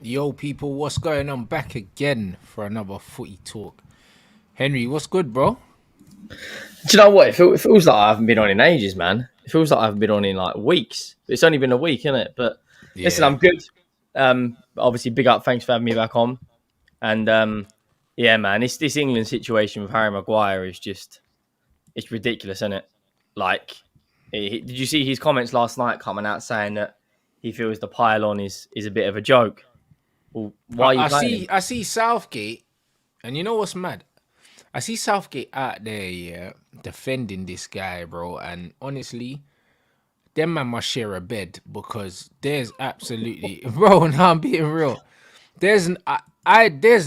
Yo, people, what's going on? Back again for another footy talk. Henry, what's good, bro? Do you know what? It feels like I haven't been on in ages, man. It feels like I haven't been on in like weeks. It's only been a week, isn't it? But listen, Yeah. I'm good. Obviously, big up. Thanks for having me back on. And yeah, man, this England situation with Harry Maguire is just it's ridiculous, isn't it? Like, did you see his comments last night coming out saying that he feels the pylon is a bit of a joke? Well, why I, are you I playing him? see I see Southgate, and you know what's mad? I see Southgate out there, yeah, defending this guy, bro. And honestly, them man must share a bed because there's absolutely bro, now I'm being real. There's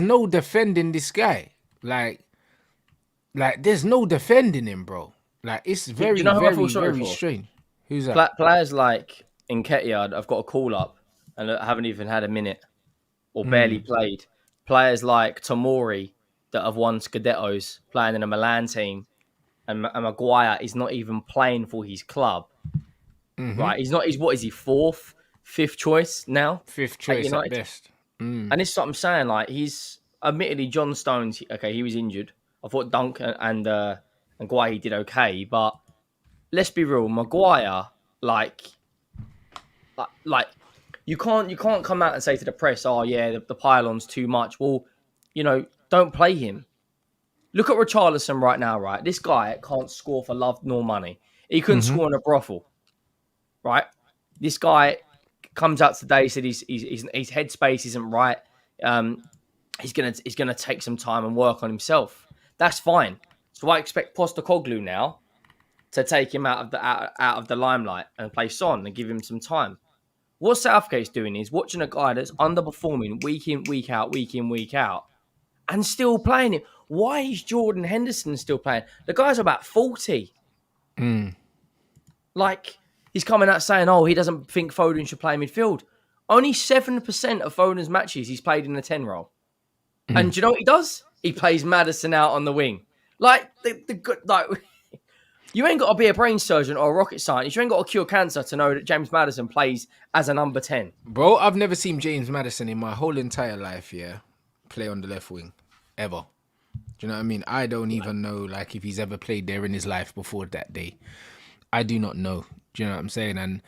no defending this guy. Like there's no defending him, bro. Like it's Do you very, know who I feel very, sorry very for? strange. Who's that? Players like Nketiah have got a call up and haven't even had a minute or barely Mm. played. Players like Tomori that have won Scudettos playing in a Milan team, and Maguire is not even playing for his club. Right? He's not. He's what is he fourth, fifth choice now Fifth at choice at United? best. Mm. And this is what I'm saying. Like he's admittedly John Stones. Okay, he was injured. I thought Dunk and Guahi did okay, but let's be real. Maguire, like you can't come out and say to the press, "Oh yeah, the pylon's too much." Well, don't play him. Look at Richarlison right now, right? This guy can't score for love nor money. He couldn't score in a brothel, right? This guy comes out today said his headspace isn't right. Um, he's gonna take some time and work on himself. That's fine. So I expect Postecoglou now to take him out of the limelight and play Son and give him some time. What Southgate's doing is watching a guy that's underperforming week in, week out, and still playing him. Why is Jordan Henderson still playing? The guy's about 40. Like, he's coming out saying, oh, he doesn't think Foden should play midfield. Only 7% of Foden's matches he's played in the 10 role. And do you know what he does? He plays Maddison out on the wing. Like, like you ain't got to be a brain surgeon or a rocket scientist. You ain't got to cure cancer to know that James Maddison plays as a number 10. Bro, I've never seen James Maddison in my whole entire life, yeah, play on the left wing. Ever. Do you know what I mean? I don't even know like if he's ever played there in his life before that day. I do not know. Do you know what I'm saying? And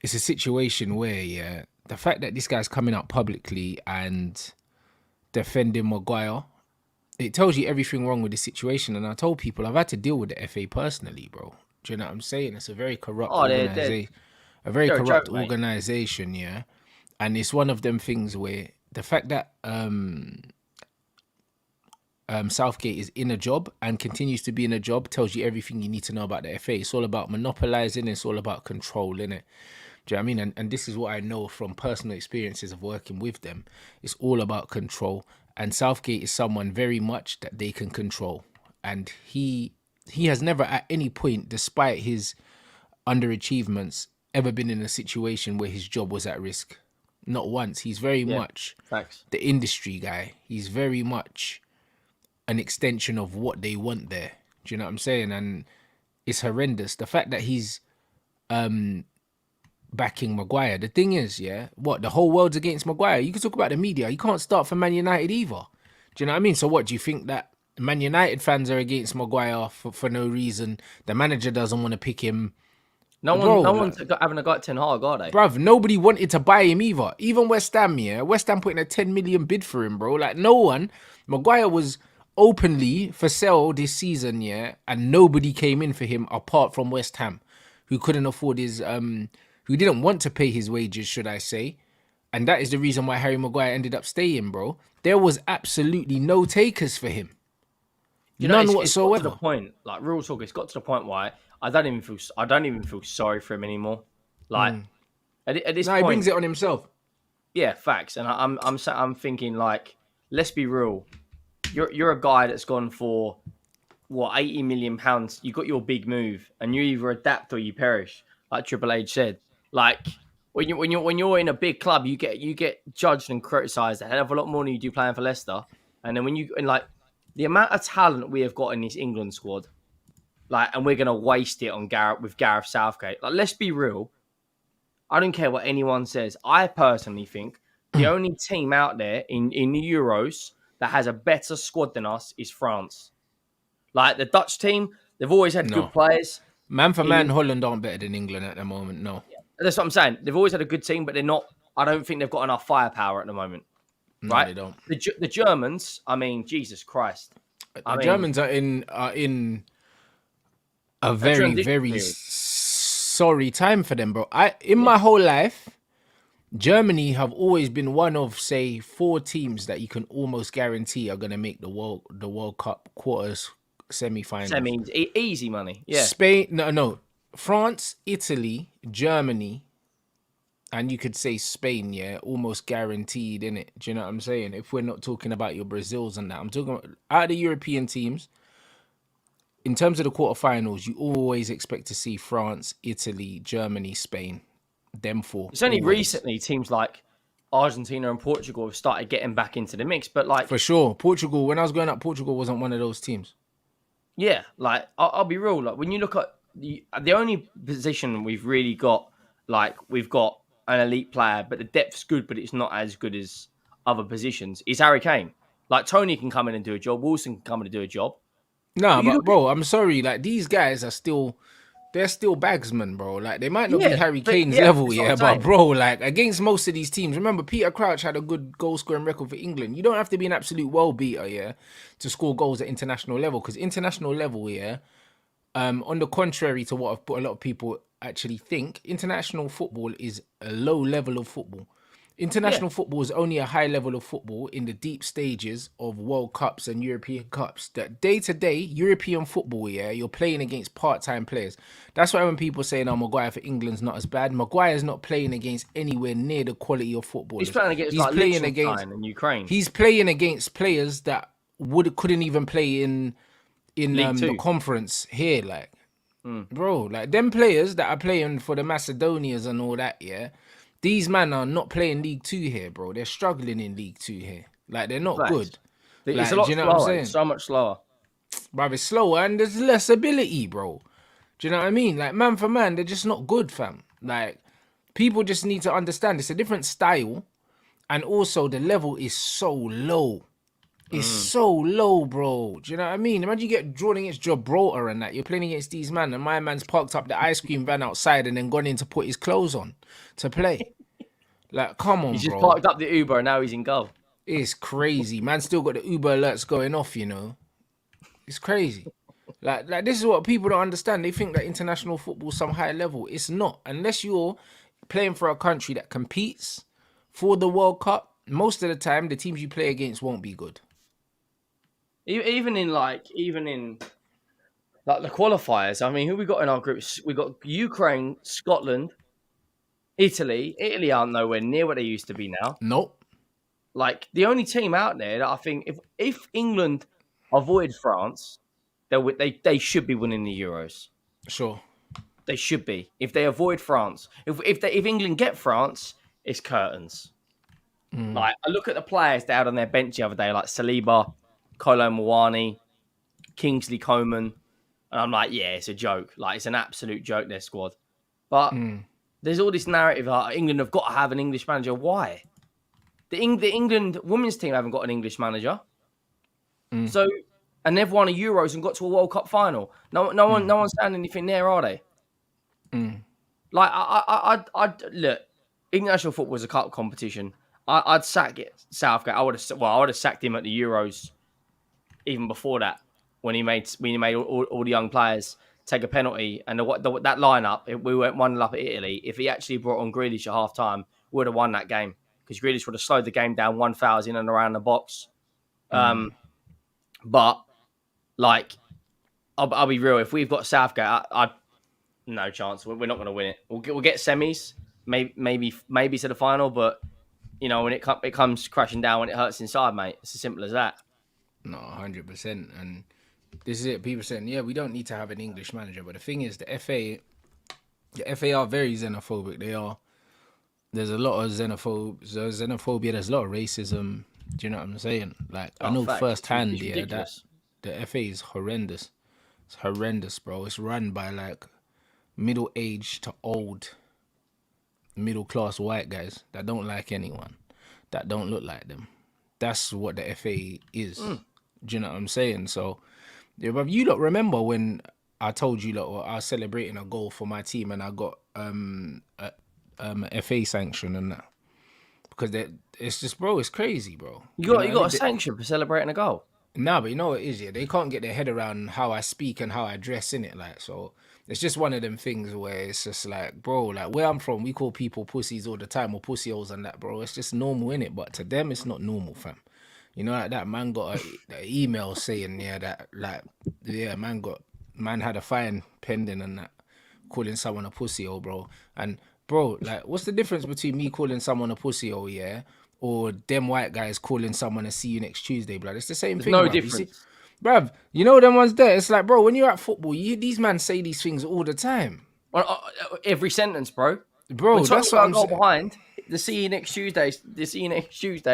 it's a situation where, yeah, the fact that this guy's coming out publicly and defending Maguire, it tells you everything wrong with the situation. And I told people I've had to deal with the FA personally, bro. Do you know what I'm saying? It's a very corrupt Oh, they're organization. A very a corrupt joke, mate. organization, yeah. And it's one of them things where the fact that Southgate is in a job and continues to be in a job tells you everything you need to know about the FA. It's all about monopolizing. It's all about controlling it. Do you know what I mean? And this is what I know from personal experiences of working with them. It's all about control. And Southgate is someone very much that they can control. And he has never at any point, despite his underachievements, ever been in a situation where his job was at risk. Not once. He's very Yeah, much facts. the industry guy. He's very much an extension of what they want there. Do you know what I'm saying? And it's horrendous. The fact that he's backing Maguire. The thing is, yeah, what the whole world's against Maguire. You can talk about the media. You can't start for Man United either. Do you know what I mean? So what do you think that Man United fans are against Maguire for no reason? The manager doesn't want to pick him, No one, bro. no Like, one's having a gut Ten Hag, are they? bruv, nobody wanted to buy him either. Even West Ham, yeah. West Ham putting a 10 million bid for him, bro. Like, no one. Maguire was openly for sale this season, yeah, and nobody came in for him apart from West Ham, who couldn't afford his, who didn't want to pay his wages, should I say. And that is the reason why Harry Maguire ended up staying, bro. There was absolutely no takers for him. You know, None it's got to the whatsoever. point. Like real talk, it's got to the point where I don't even feel sorry for him anymore. Like at this No, he point, brings it on himself. yeah, facts. And I'm thinking like, let's be real. You're a guy that's gone for what £80 million. You got your big move, and you either adapt or you perish, like Triple H said. Like when you're in a big club, you get judged and criticised a hell of a lot more than you do playing for Leicester. And then like the amount of talent we have got in this England squad, like, and we're gonna waste it on Gareth Southgate. Like, let's be real. I don't care what anyone says. I personally think The only team out there in the Euros that has a better squad than us is France. Like the Dutch team, they've always had good No. players. Man for man, In Holland aren't better than England at the moment. No. That's what I'm saying. They've always had a good team, but they're not. I don't think they've got enough firepower at the moment, No, right? they don't. The Germans, I mean, Jesus Christ. I The mean, Germans are in a a very, transition very period. sorry time for them, bro. In my whole life, Germany have always been one of, say, 4 teams that you can almost guarantee are gonna make the World Cup quarters, semi-finals. Semis, easy money. Yeah. Spain, no, France, Italy, Germany, and you could say Spain, yeah, almost guaranteed in it. Do you know what I'm saying? If we're not talking about your Brazils and that, I'm talking about out of the European teams. In terms of the quarterfinals, you always expect to see France, Italy, Germany, Spain, them four It's only always. recently teams like Argentina and Portugal have started getting back into the mix. But like, For sure. Portugal, when I was growing up, Portugal wasn't one of those teams. yeah, like I'll be real. Like when you look at the only position we've really got, like we've got an elite player, but the depth's good, but it's not as good as other positions. Is Harry Kane? Like Tony can come in and do a job. Wilson can come in and do a job. Nah, But you but look at bro, I'm sorry. Like these guys are still, they're still bagsmen, bro. Like they might not be yeah, Harry but Kane's yeah, level, that's what yeah, I'm but saying. bro, like against most of these teams, remember Peter Crouch had a good goal scoring record for England. You don't have to be an absolute world beater, yeah, to score goals at international level. Because international level, yeah, on the contrary to what a lot of people actually think, international football is a low level of football. Yeah, International football is only a high level of football in the deep stages of World Cups and European Cups. That day to day European football, yeah, you're playing against part time players. That's why when people say, "No, Maguire for England's not as bad," Maguire's not playing against anywhere near the quality of he's footballers. playing against He's like playing against Liechtenstein and Ukraine, he's playing against players that couldn't even play in League the Two. conference here, like. Mm, Bro, like them players that are playing for the Macedonians and all that, yeah, these men are not playing League Two here, bro. They're struggling in League Two here. Like they're not facts. good. It's a Like, do lot you know what I'm slower. It's saying? so much slower. Bro, it's slower and there's less ability, bro. Do you know what I mean? Like man for man, they're just not good, fam. Like people just need to understand it's a different style, and also the level is so low. It's Mm. so low, bro. Do you know what I mean? Imagine you get drawn against Gibraltar and that. You're playing against these men, and my man's parked up the ice cream van outside and then gone in to put his clothes on to play. Like, come He's on, just bro. parked up the Uber and now he's in goal. It's crazy. Man still got the Uber alerts going off, you know. It's crazy. Like this is what people don't understand. They think that international football some high level. It's not. Unless you're playing for a country that competes for the World Cup, most of the time the teams you play against won't be good. Even in the qualifiers. I mean, who we got in our groups? We got Ukraine, Scotland, Italy. Italy aren't nowhere near what they used to be now. Nope. Like the only team out there that I think if England avoid France, they should be winning the Euros. Sure. They should be. If they avoid France, if England get France, it's curtains. Like I look at the players they had on their bench the other day, like Saliba, Kolo Muani, Kingsley Coman, and I'm like, yeah, it's a joke. Like it's an absolute joke. Their squad, but there's all this narrative like England have got to have an English manager. Why? The England women's team haven't got an English manager. So, and they've won a Euros and got to a World Cup final. No one's saying anything there, are they? Like I'd look. International football is a cup competition. I'd sack it, Southgate. I would have sacked him at the Euros even before that when he made all the young players take a penalty and that lineup. We went 1-0 up at Italy. If he actually brought on Grealish at half time, we would have won that game because Grealish would have slowed the game down 1,000 and around the box. But like, I'll be real. If we've got Southgate, I no chance. We're not going to win it. We'll get semis, maybe to the final. But you know, when it comes crashing down, when it hurts inside, mate, it's as simple as that. No, 100%. And this is it. People saying, yeah, we don't need to have an English manager. But the thing is, the FA are very xenophobic. They are. There's a lot of xenophobia. There's a lot of racism. Do you know what I'm saying? Like, I Oh, know facts. firsthand, It's yeah, that ridiculous. the FA is horrendous. It's horrendous, bro. It's run by like middle-aged to old middle-class white guys that don't like anyone. that don't look like them. That's what the FA is. Mm. Do you know what I'm saying? So, yeah, but you lot remember when I told you lot, I was celebrating a goal for my team and I got a FA sanction and that because it's just, bro, it's crazy, bro. You You know got what you I got a mean? sanction for celebrating a goal. Nah, but you know what it is, yeah. They can't get their head around how I speak and how I dress in it, like so. It's just one of them things where it's just like, bro, like where I'm from, we call people pussies all the time or pussy holes and that, bro. It's just normal in it, but to them, it's not normal, fam. You know, like that man got a email saying, yeah, that like, yeah, man had a fine pending and that, calling someone a pussy hole, bro. And bro, like, what's the difference between me calling someone a pussy hole, yeah, or them white guys calling someone a see you next Tuesday, blood? It's the same There's thing, no bruv. You see, difference. bruv, you know them ones there. It's like, bro, when you're at football, these men say these things all the time, Every sentence, bro. When bro. Tottenham That's what got a I'm goal saying. behind, the see you next Tuesday,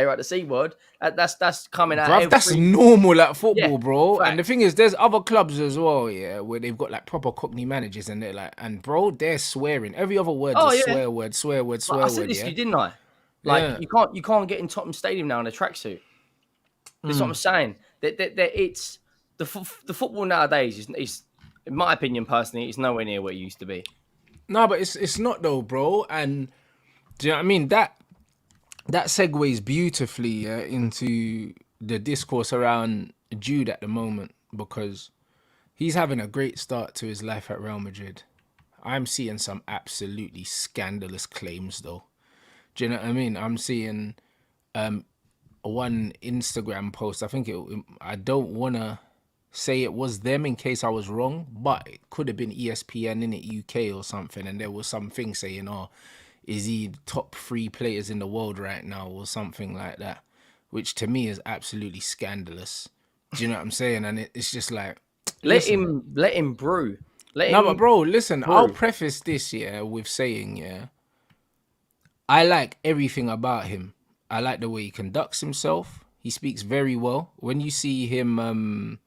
right? The C word. That's coming out Bruv, that's every. normal at Yeah, football, bro. And the facts. thing is, there's other clubs as well, yeah, where they've got like proper Cockney managers and they're like, and bro, they're swearing. Every other word's a Oh yeah. swear word, swear word, Like, I swear said word, this to yeah. you, didn't I? Like Yeah. you can't get in Tottenham Stadium now in a tracksuit. That's what I'm saying. That it's the football nowadays is, in my opinion, personally, it's nowhere near what it used to be. No, but it's not though, bro. And do you know what I mean? That segues beautifully, yeah, into the discourse around Jude at the moment because he's having a great start to his life at Real Madrid. I'm seeing some absolutely scandalous claims though. Do you know what I mean? I'm seeing one Instagram post. I think I don't wanna say it was them in case I was wrong, but it could have been ESPN in it UK or something, and there was something saying, "Oh, is he top 3 players in the world right now?" or something like that, which to me is absolutely scandalous. Do you know what I'm saying? And it's just like, listen, Let him brew. Let no, but him bro, listen. I'll brew. preface this with saying, yeah, I like everything about him. I like the way he conducts himself. He speaks very well. When you see him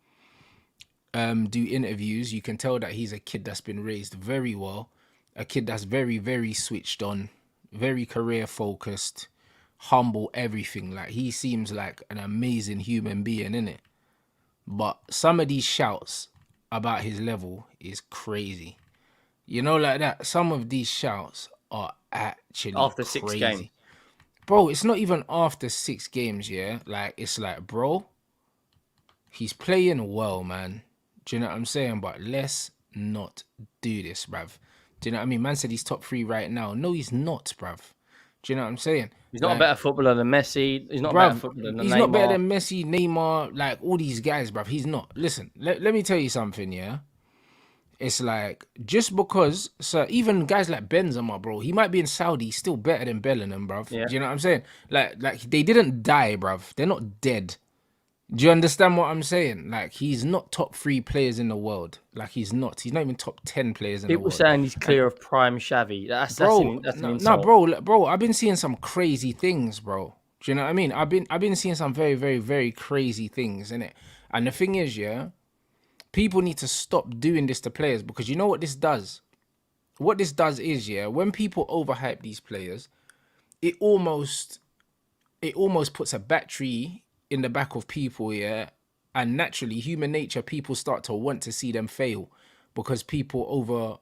do interviews, you can tell that he's a kid that's been raised very well, a kid that's very, very switched on, very career focused, humble, everything. Like he seems like an amazing human being, innit? But some of these shouts about his level is crazy. You know, like that. Some of these shouts are actually After 6 games. crazy. Bro, it's not even after 6 games, yeah? Like, it's like, bro, he's playing well, man. Do you know what I'm saying? But let's not do this, bruv. Do you know what I mean? Man said he's top 3 right now. No, he's not, bruv. Do you know what I'm saying? He's not a Like, better footballer than Messi. He's not a better bruv, footballer than he's not better Neymar. than Messi, Neymar, like all these guys, bruv. He's not. Listen, let me tell you something, yeah? It's like, just because, so even guys like Benzema, bro, he might be in Saudi, he's still better than Bellingham, bruv. Yeah. Do you know what I'm saying? Like they didn't die, bruv. They're not dead. Do you understand what I'm saying? Like, he's not top 3 players in the world. Like, he's not. He's not even top 10 players in the People world. saying he's And clear of prime Xavi. bro, That's an no, insult. bro, I've been seeing some crazy things, bro. Do you know what I mean? I've been seeing some very, very, very crazy things in it. And the thing is, yeah, people need to stop doing this to players because you know what this does? What this does is, yeah, when people overhype these players, it almost puts a battery in the back of people, yeah. And naturally, human nature, people start to want to see them fail because people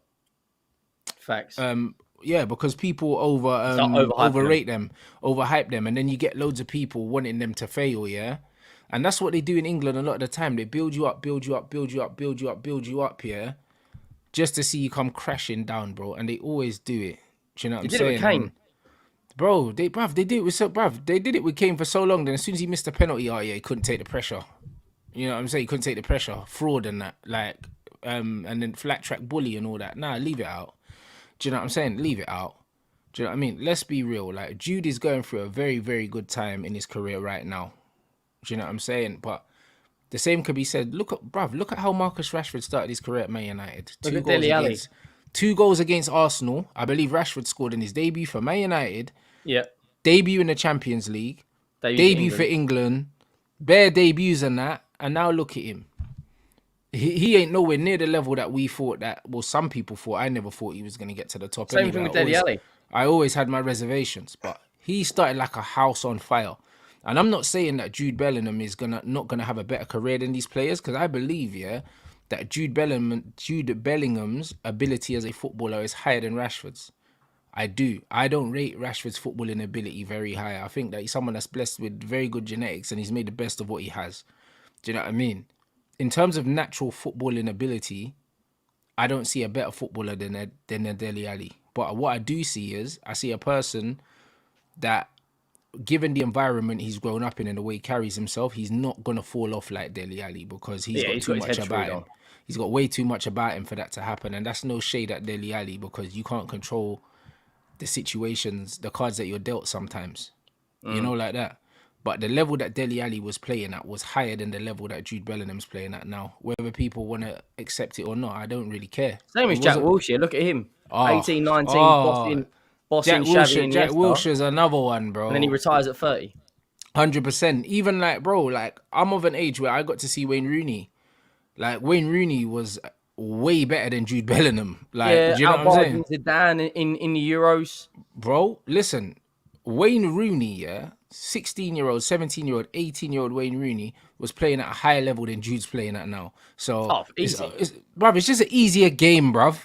Facts. because people Start overhyping them. overrate them, overhype them, and then you get loads of people wanting them to fail, yeah. And that's what they do in England a lot of the time. They build you up, build you up, build you up, build you up, build you up, yeah, just to see you come crashing down, bro. And they always do it. Do you know what He I'm did it with saying? Kane. Bro, they did it with they did it with Kane for so long. Then as soon as he missed a penalty, oh yeah, he couldn't take the pressure. You know what I'm saying? He couldn't take the pressure, fraud and that, like, and then flat track bully and all that. Nah, leave it out. Do you know what I'm saying? Leave it out. Do you know what I mean? Let's be real. Like, Jude is going through a very, very good time in his career right now. Do you know what I'm saying? But the same could be said. Look at how Marcus Rashford started his career at Man United. Look at Dele Alli. Two goals against Arsenal. I believe Rashford scored in his debut for Man United, Yeah. debut in the Champions League, They use debut for England. England, bare debuts and that, and now look at him. He ain't nowhere near the level that we thought that. Well, some people thought. I never thought he was going to get to the top Same anyway. thing with Dele Alli. I always had my reservations, but He started like a house on fire. And I'm not saying that Jude Bellingham is not gonna have a better career than these players, because I believe, yeah, that Jude Bellingham's ability as a footballer is higher than Rashford's. I do. I don't rate Rashford's footballing ability very high. I think that he's someone that's blessed with very good genetics and he's made the best of what he has. Do you know what I mean? In terms of natural footballing ability, I don't see a better footballer than a Dele Alli. But what I do see is I see a person that, given the environment he's grown up in and the way he carries himself, he's not gonna fall off like Dele Alli, because he's Yeah, got he's too got his much head about screwed him. on. He's got way too much about him for that to happen, and that's no shade at Dele Alli, because you can't control the situations, the cards that you're dealt sometimes, like that. But the level that Dele Alli was playing at was higher than the level that Jude Bellingham's playing at now. Whether people want to accept it or not, I don't really care. Same He as Jack wasn't. Wilshere. Look at him. Oh, 18, 19, oh, bossing Xavi and Jack Iniesta, Wilshere's another one, and then he bro. retires at 30. 100%. Even like, bro, like I'm of an age where I got to see Wayne Rooney. Like Wayne Rooney was way better than Jude Bellingham. Like, Yeah, do you know what I'm saying? outbarging Zidane in the Euros. Bro, listen, Wayne Rooney, yeah, 16-year-old, 17-year-old, 18-year-old Wayne Rooney was playing at a higher level than Jude's playing at now. So, Oh, easy. bruv, it's just an easier game, bruv.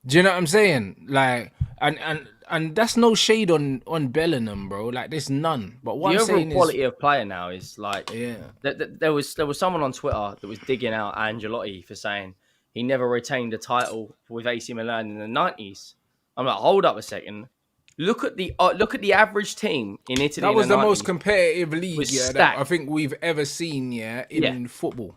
Do you know what I'm saying? Like, and that's no shade on Bellingham, bro. Like, there's none. But what The I'm overall saying is, quality of player now is like yeah, there was someone on Twitter that was digging out Angelotti for saying he never retained a title with AC Milan in the 90s. I'm like, hold up a second. Look at the average team in Italy that in was the the most 90s competitive league, was yeah, that I stacked. think we've ever seen, yeah, Yeah, in football.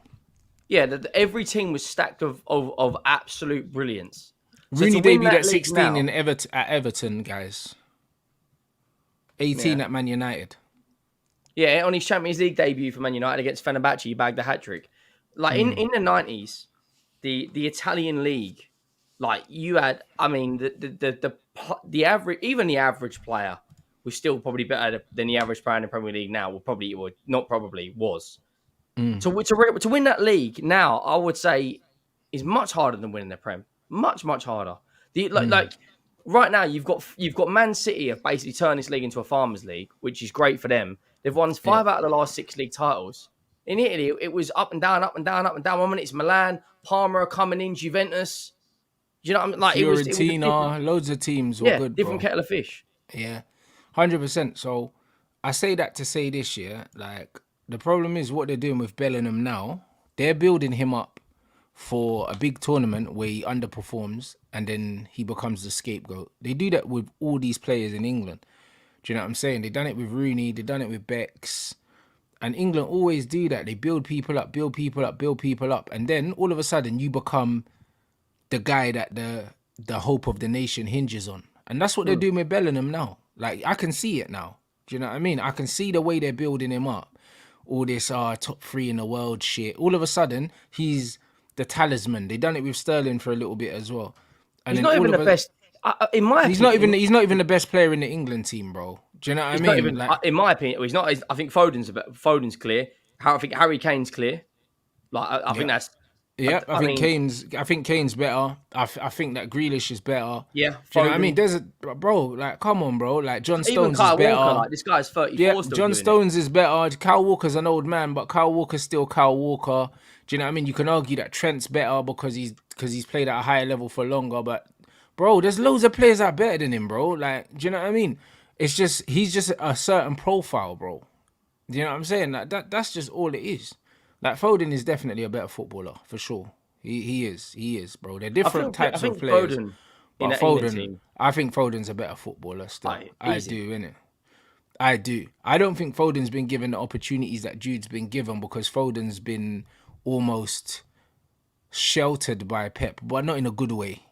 yeah. Every team was stacked of absolute brilliance. So to Rooney win debuted that at league 16 now, in Everton, guys. 18 yeah. at Man United. Yeah, on his Champions League debut for Man United against Fenerbahce, he bagged the hat trick. Like in the 90s, the Italian league, like you had, I mean, the average, even the average player was still probably better than the average player in the Premier League now. Not probably was. To win that league now, I would say is much harder than winning the Prem. Much harder. Like right now, you've got Man City have basically turned this league into a farmers league, which is great for them. They've won Yeah. 5 out of the last 6 league titles. In Italy, it was up and down, up and down, up and down. One minute it's Milan, Parma are coming in, Juventus. You know what I mean? Like it was a different, Fiorentina, loads of teams were yeah, good, different bro. kettle of fish. Yeah, 100%. So I say that to say this, yeah. Like, the problem is what they're doing with Bellingham now. They're building him up for a big tournament where he underperforms and then he becomes the scapegoat. They do that with all these players in England. Do you know what I'm saying? They done it with Rooney, they done it with Bex. And England always do that. They build people up, build people up, build people up. And then all of a sudden you become the guy that the hope of the nation hinges on. And that's what they're doing with Bellingham now. Like, I can see it now. Do you know what I mean? I can see the way they're building him up. All this top 3 in the world shit. All of a sudden, he's the talisman. They done it with Sterling for a little bit as well. And He's then not all even of the a best. In my he's not opinion, even the best player in the England team, bro. Do you know what I he's not mean? even. Like, In my opinion, he's not. I think Foden's clear. I think Harry Kane's clear. Like I yeah. think that's. Yeah, I I think mean, Kane's better. I think that Grealish is better. yeah, Do you know what I Foden. mean? There's a bro, like, come on, bro. Like, John Even Stones is Kyle Walker, better. like this guy's Yeah, 34 still John doing it. Stones is better. Kyle Walker's an old man, but Kyle Walker's still Kyle Walker. Do you know what I mean? You can argue that Trent's better because he's played at a higher level for longer. But bro, there's loads of players that are better than him, bro. Like, do you know what I mean? It's just he's just a certain profile, bro. Do you know what I'm saying? Like, that's just all it is. Like, Foden is definitely a better footballer for sure. He is, bro. They're different I types of think players. Foden in But that England Foden, team, I think Foden's a better footballer still. I easy. do, innit? I do. I don't think Foden's been given the opportunities that Jude's been given, because Foden's been almost sheltered by Pep, but not in a good way.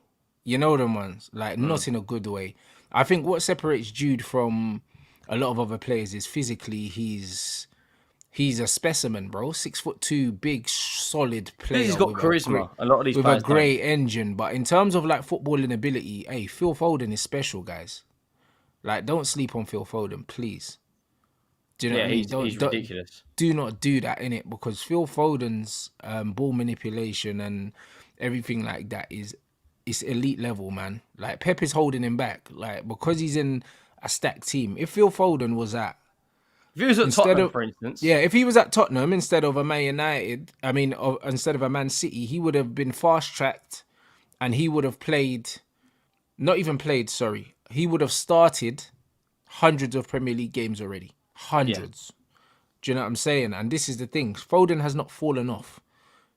You know them ones? Like, not in a good way. I think what separates Jude from a lot of other players is physically he's a specimen, bro. 6'2", big, solid player. He's got with charisma. A lot of these with a players don't. great engine. But in terms of like footballing ability, hey, Phil Foden is special, guys. Like, don't sleep on Phil Foden, please. Do you know Yeah, what I mean? he's ridiculous. Do not do that in it, because Phil Foden's ball manipulation and everything like that is elite level, man. Like, Pep is holding him back, like, because he's in a stacked team. If Phil Foden was at If he was at instead Tottenham, of for instance, yeah, if he was at Tottenham instead of a Man United, I mean, instead of a Man City, he would have been fast tracked, and he would have played, not even played, sorry, he would have started hundreds of Premier League games already, yeah. hundreds. Do you know what I'm saying? And this is the thing, Foden has not fallen off.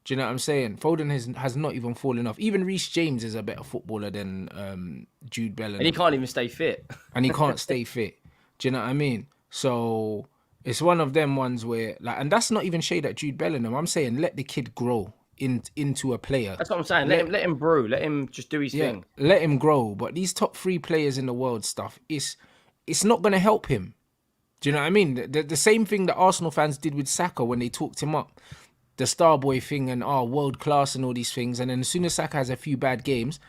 Do you know what I'm saying? Foden has not even fallen off. Even Reece James is a better footballer than Jude And he Bellingham, can't even stay fit. and he can't stay fit. Do you know what I mean? So it's one of them ones where, like, and that's not even shade at Jude Bellingham. I'm saying let the kid grow into a player. That's what I'm saying. Let Let him brew. Let him just do his yeah, thing. let him grow. But these top three players in the world stuff, it's not gonna help him. Do you know what I mean? The same thing that Arsenal fans did with Saka when they talked him up, the Starboy thing and world class and all these things. And then as soon as Saka has a few bad games,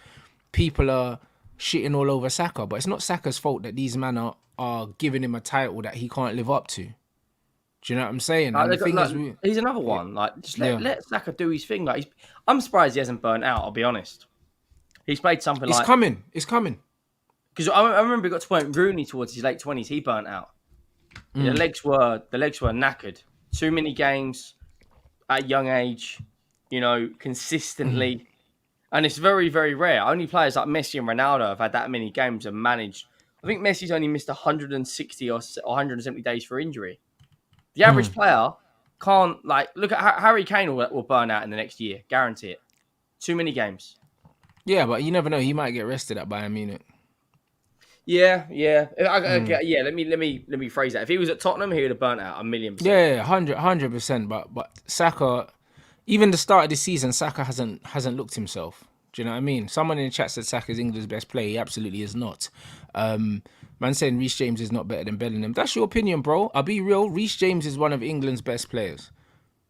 people are shitting all over Saka. But it's not Saka's fault that these men are giving him a title that he can't live up to. Do you know what I'm saying? And the thing is, He's another one. Like, just yeah, let Saka do his thing. Like, I'm surprised he hasn't burnt out. I'll be honest. He's played something it's like coming. It's coming. because I remember he got to point Rooney towards his late 20s. He burnt out. The legs were knackered. Too many games at a young age. Consistently. And it's very, very rare. Only players like Messi and Ronaldo have had that many games and managed. I think Messi's only missed 160 or 170 days for injury. The average player can't, like, look at Harry Kane will burn out in the next year. Guarantee it. Too many games. Yeah, but you never know. He might get rested at Bayern Munich. Yeah. Yeah. Let me phrase that. If he was at Tottenham, he would have burnt out 1,000,000%. Yeah, 100%. But Saka, even the start of the season, Saka hasn't looked himself. Do you know what I mean? Someone in the chat said Saka is England's best player. He absolutely is not. Man saying Reece James is not better than Bellingham. That's your opinion, bro. I'll be real. Reece James is one of England's best players.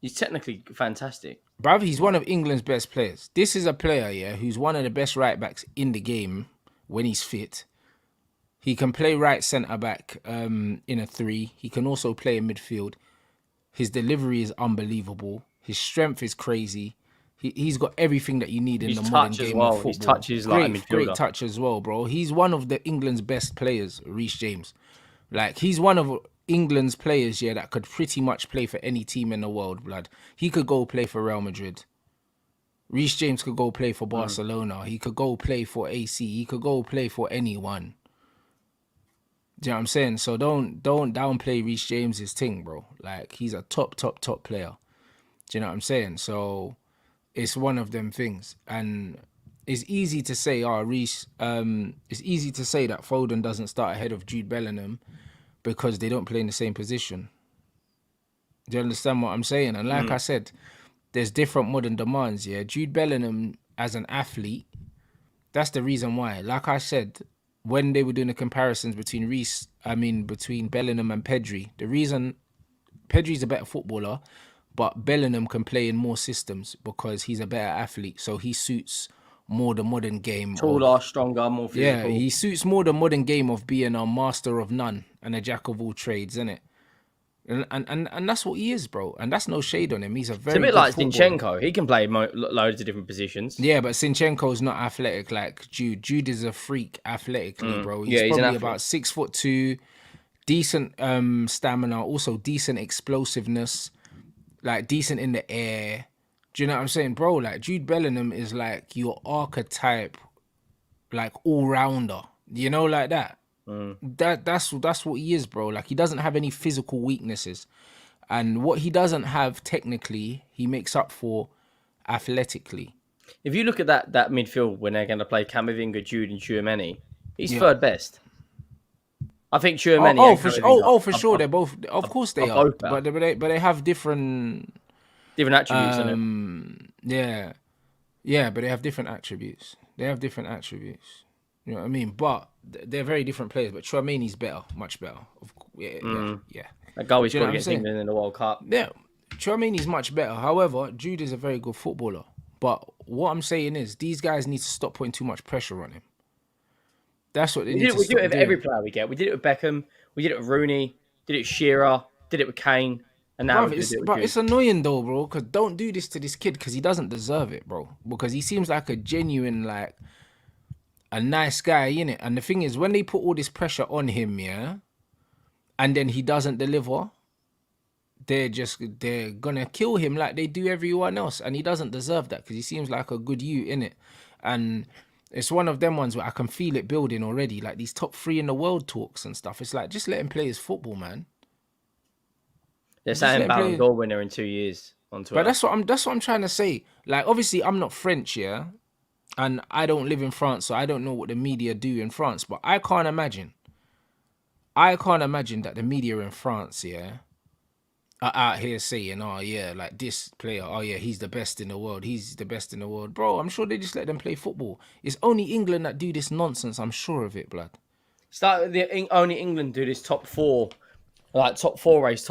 He's technically fantastic. Bruv, he's one of England's best players. This is a player, yeah, who's one of the best right backs in the game when he's fit. He can play right centre back in a 3. He can also play in midfield. His delivery is unbelievable. His strength is crazy. He's got everything that you need in the modern game of football. His touch is like a midfielder. Great touch as well, bro. He's one of the England's best players, Reece James. Like, he's one of England's players, yeah, that could pretty much play for any team in the world, blood. He could go play for Real Madrid. Reece James could go play for Barcelona. He could go play for AC. He could go play for anyone. Do you know what I'm saying? So don't downplay Reece James's thing, bro. Like, he's a top player. Do you know what I'm saying? So it's one of them things. And it's easy to say, Reece, it's easy to say that Foden doesn't start ahead of Jude Bellingham because they don't play in the same position. Do you understand what I'm saying? And like I said, there's different modern demands, yeah? Jude Bellingham as an athlete, that's the reason why. Like I said, when they were doing the comparisons between Bellingham and Pedri, the reason Pedri's a better footballer, but Bellingham can play in more systems because he's a better athlete. So he suits more the modern game. Taller, stronger, more physical. Yeah, he suits more the modern game of being a master of none and a jack of all trades, isn't it? And that's what he is, bro. And that's no shade on him. He's a very It's a bit good like footballer. Zinchenko. He can play loads of different positions. Yeah, but Sinchenko's not athletic like Jude. Jude is a freak athletically, bro. He's Yeah, he's an probably athlete. about 6'2", decent stamina, also decent explosiveness, like decent in the air. Do you know what I'm saying, bro? Like, Jude Bellingham is like your archetype, like, all-rounder. You know, like that. That's what he is, bro. Like, he doesn't have any physical weaknesses. And what he doesn't have technically, he makes up for athletically. If you look at that midfield when they're going to play Camavinga, Jude, and Tchouaméni, he's Yeah. third best. I think Tchouaméni. For sure. They're both. Of course they are. both better. But they have different. Different attributes in it. Yeah. But they have different attributes. You know what I mean? But they're very different players. But Tchouaméni's better, much better. Yeah. That goal he Do you know scored what I'm against saying? England in the World Cup. Yeah, Tchouaméni's much better. However, Jude is a very good footballer. But what I'm saying is, these guys need to stop putting too much pressure on him. That's what they need to We stop do it with doing. every player we get. We did it with Beckham. We did it with Rooney. Did it with Shearer. Did it with Kane. And now we're going to do it with Jude. It's annoying though, bro. Because don't do this to this kid because he doesn't deserve it, bro. Because he seems like a genuine, like, a nice guy, innit? And the thing is, when they put all this pressure on him, yeah, and then he doesn't deliver, they're gonna kill him like they do everyone else, and he doesn't deserve that because he seems like a good you, innit? And it's one of them ones where I can feel it building already, like these top three in the world talks and stuff. It's like just let him play his football, man. They're Just saying let him Ballon play. d'Or winner in 2 years on But Twitter. that's what I'm trying to say. Like obviously I'm not French, yeah, and I don't live in France, so I don't know what the media do in France. But I can't imagine that the media in France, yeah, are out here saying, "Oh yeah, like this player, oh yeah, he's the best in the world. He's the best in the world, bro." I'm sure they just let them play football. It's only England that do this nonsense. I'm sure of it, blood. Only England do this top four, like top four race.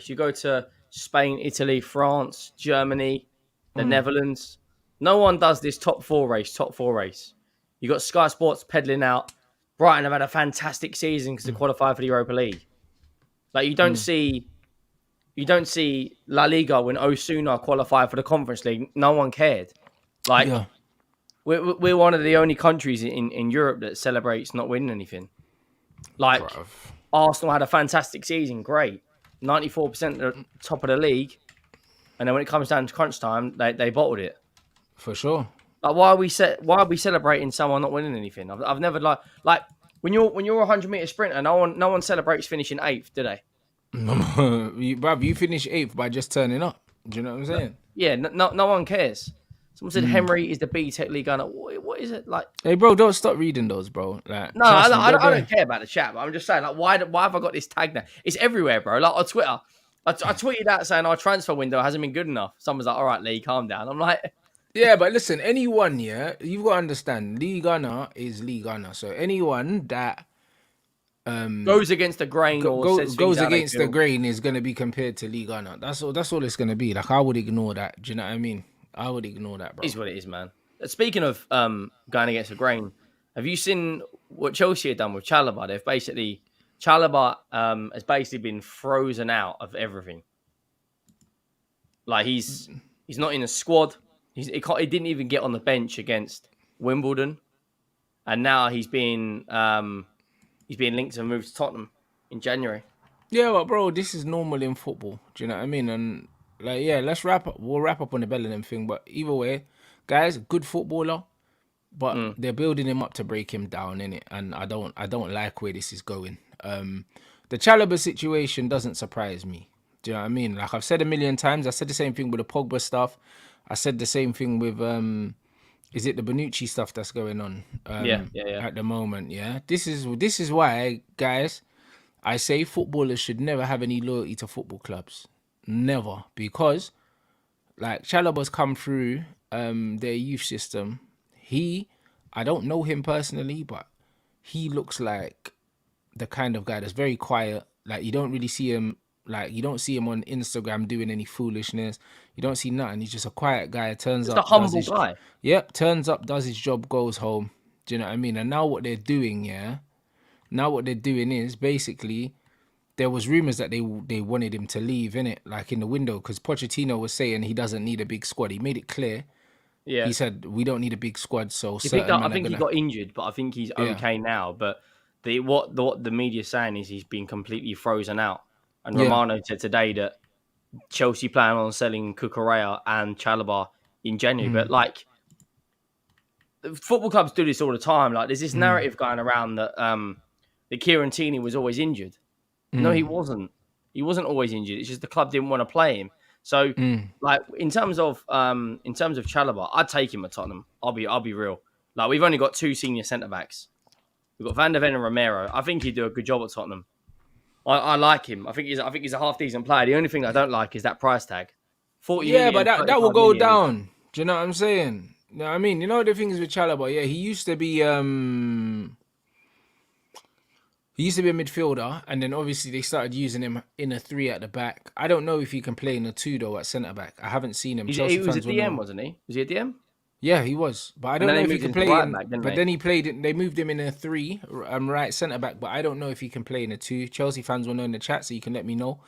You go to Spain, Italy, France, Germany, the Netherlands. No one does this top four race. You got Sky Sports peddling out. Brighton have had a fantastic season because they qualified for the Europa League. Like you don't see La Liga when Osuna qualified for the Conference League. No one cared. Like Yeah, we're one of the only countries in Europe that celebrates not winning anything. Like bruv, Arsenal had a fantastic season, great, 94% at the top of the league, and then when it comes down to crunch time, they bottled it. for sure. Like why are we celebrating someone not winning anything? I've never like when you're a 100-meter sprinter, no one celebrates finishing eighth, do they? Bruv, you finish eighth by just turning up. Do you know what I'm saying? Yeah, no one cares. Someone said Henry is the B Tech League gunner. What is it like? Hey, bro, don't stop reading those, bro. Like, No, trust me, I don't care about the chat, but I'm just saying, like, why have I got this tag now? It's everywhere, bro. Like on Twitter, I tweeted out saying our transfer window hasn't been good enough. Someone's like, "All right, Lee, calm down." I'm like, Yeah, but listen, anyone, yeah, you've got to understand, League Gunner is League Gunner. So anyone that goes against the grain or says things goes how they against the feel. grain is going to be compared to League Gunner. That's all. That's all it's going to be. Like I would ignore that. Do you know what I mean? I would ignore that, bro. Is what it is, man. Speaking of going against the grain, have you seen what Chelsea have done with Chalobah? Chalobah has basically been frozen out of everything. Like he's not in a squad. He didn't even get on the bench against Wimbledon, and now he's being linked to move to Tottenham in January. Yeah, but bro, this is normal in football. Do you know what I mean? And like, yeah, let's wrap up. We'll wrap up on the Bellingham thing. But either way, guys, good footballer. But they're building him up to break him down in it, and I don't like where this is going. The Chalobah situation doesn't surprise me. Do you know what I mean? Like I've said a million times, I said the same thing with the Pogba stuff. I said the same thing with is it the Bonucci stuff that's going on Yeah. at the moment? Yeah, this is why, guys, I say footballers should never have any loyalty to football clubs, never, because like Chalobah's come through their youth system. I don't know him personally, but he looks like the kind of guy that's very quiet. Like you don't really see him. Like you don't see him on Instagram doing any foolishness. You don't see nothing. He's just a quiet guy. Turns Just a up, does humble his guy. yep, turns up, does his job, goes home. Do you know what I mean? And now what they're doing, yeah. Now what they're doing is basically there was rumors that they wanted him to leave in it, like in the window, because Pochettino was saying he doesn't need a big squad. He made it clear. Yeah. He said we don't need a big squad, so He picked certain up. I men are think he gonna. got injured, but I think he's Yeah, okay now. But what the media's saying is he's been completely frozen out. And yeah, Romano said today that Chelsea plan on selling Cucurella and Chalobah in January. But like football clubs do this all the time. Like there's this narrative going around that Kieran Tierney was always injured. No, he wasn't. He wasn't always injured. It's just the club didn't want to play him. So, like in terms of Chalobah, I'd take him at Tottenham. I'll be real. Like we've only got two senior centre backs. We've got Van der Ven and Romero. I think he'd do a good job at Tottenham. I like him. I think he's a half decent player. The only thing I don't like is that price tag, 40 yeah. But million, that will 35 go million. down. Do you know what I'm saying? You know what I mean? You know the thing is with Chalobah, yeah, he used to be a midfielder, and then obviously they started using him in a three at the back. I don't know if he can play in a two though at centre back. I haven't seen him. He Chelsea was a fans will DM, know. wasn't he? Was he a DM? Yeah, he was, but I And don't then know they if he moved can him to play right in. back, didn't But they? then they moved him in a three, right centre back. But I don't know if he can play in a two. Chelsea fans will know in the chat, so you can let me know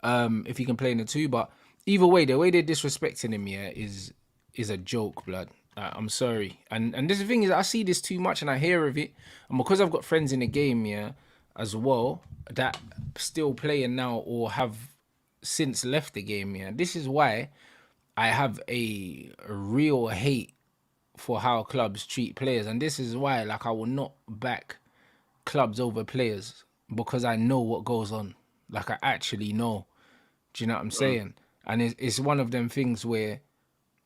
if he can play in a two. But either way, the way they're disrespecting him, yeah, is a joke, blood. I'm sorry. And this the thing is, I see this too much and I hear of it, and because I've got friends in the game, yeah, as well that still playing now or have since left the game, yeah. This is why I have a real hate for how clubs treat players, and this is why, like, I will not back clubs over players because I know what goes on. Like, I actually know. Do you know what I'm Mm. saying? And it's one of them things where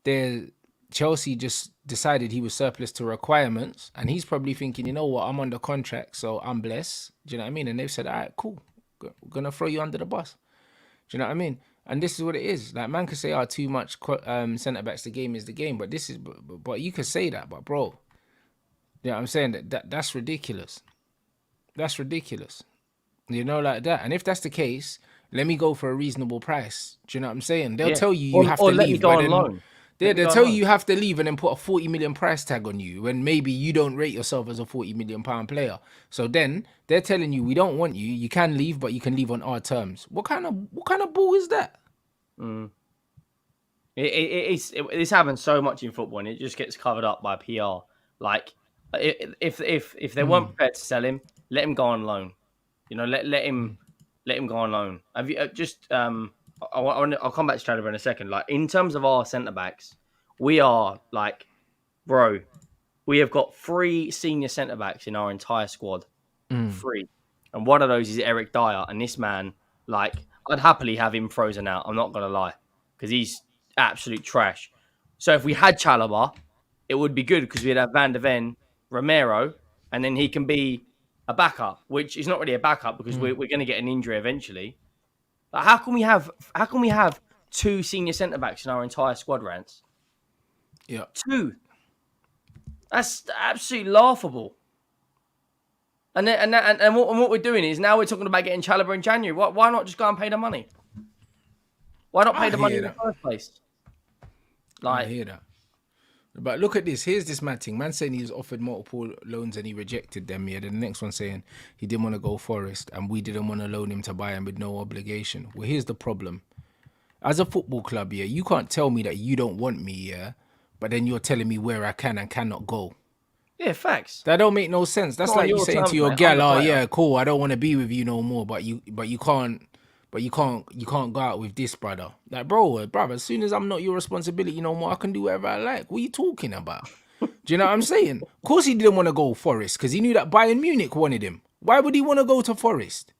they Chelsea just decided he was surplus to requirements, and he's probably thinking, you know what, I'm under contract, so I'm blessed. Do you know what I mean? And they've said, all right, cool, we're gonna throw you under the bus. Do you know what I mean? And this is what it is. Like, man could say, "Oh, too much centre backs. The game is the game," but this is, but you could say that, but bro, you know what I'm saying? That's ridiculous. That's ridiculous. You know, like that. And if that's the case, let me go for a reasonable price. Do you know what I'm saying? They'll Yeah. tell you you have Or to let me leave, go but on then loan. Let me they'll go on tell you loan. you have to leave and then put a 40 million price tag on you when maybe you don't rate yourself as a 40 million pound player. So then they're telling you we don't want you. You can leave, but you can leave on our terms. What kind of ball is that? Mm. This happens so much in football, and it just gets covered up by PR. Like, if they weren't prepared to sell him, let him go on loan. You know, let him go on loan. Have you just I'll come back to Chalobah in a second. Like, in terms of our centre backs, we are like, bro, we have got 3 senior centre backs in our entire squad. 3, and one of those is Eric Dyer. And this man, like, I'd happily have him frozen out. I'm not gonna lie, because he's absolute trash. So if we had Chalobah, it would be good because we'd have Van de Ven, Romero, and then he can be a backup, which is not really a backup because we're going to get an injury eventually. But how can we have 2 senior centre backs in our entire squad, Rants? Yeah. 2. That's absolutely laughable. And what we're doing is now we're talking about getting Chalobah in January. Why not just go and pay the money? Why not pay I the money hear in the that. first place? I Like, hear that. But look at this. Here's this mad thing. Man saying he was offered multiple loans and he rejected them. Yeah. Then the next one saying he didn't want to go Forest and we didn't want to loan him to Bayern with no obligation. Well, here's the problem. As a football club, yeah, you can't tell me that you don't want me, yeah, but then you're telling me where I can and cannot go. yeah, facts. That don't make no sense. That's Not on like you your saying to terms, your mate. I'm gal, the "Oh player. yeah, cool, I don't want to be with you no more," but you can't go out with this brother. Like, bro, as soon as I'm not your responsibility no more, I can do whatever I like. What are you talking about? Do you know what I'm saying? Of course he didn't want to go Forest because he knew that Bayern Munich wanted him. Why would he want to go to Forest?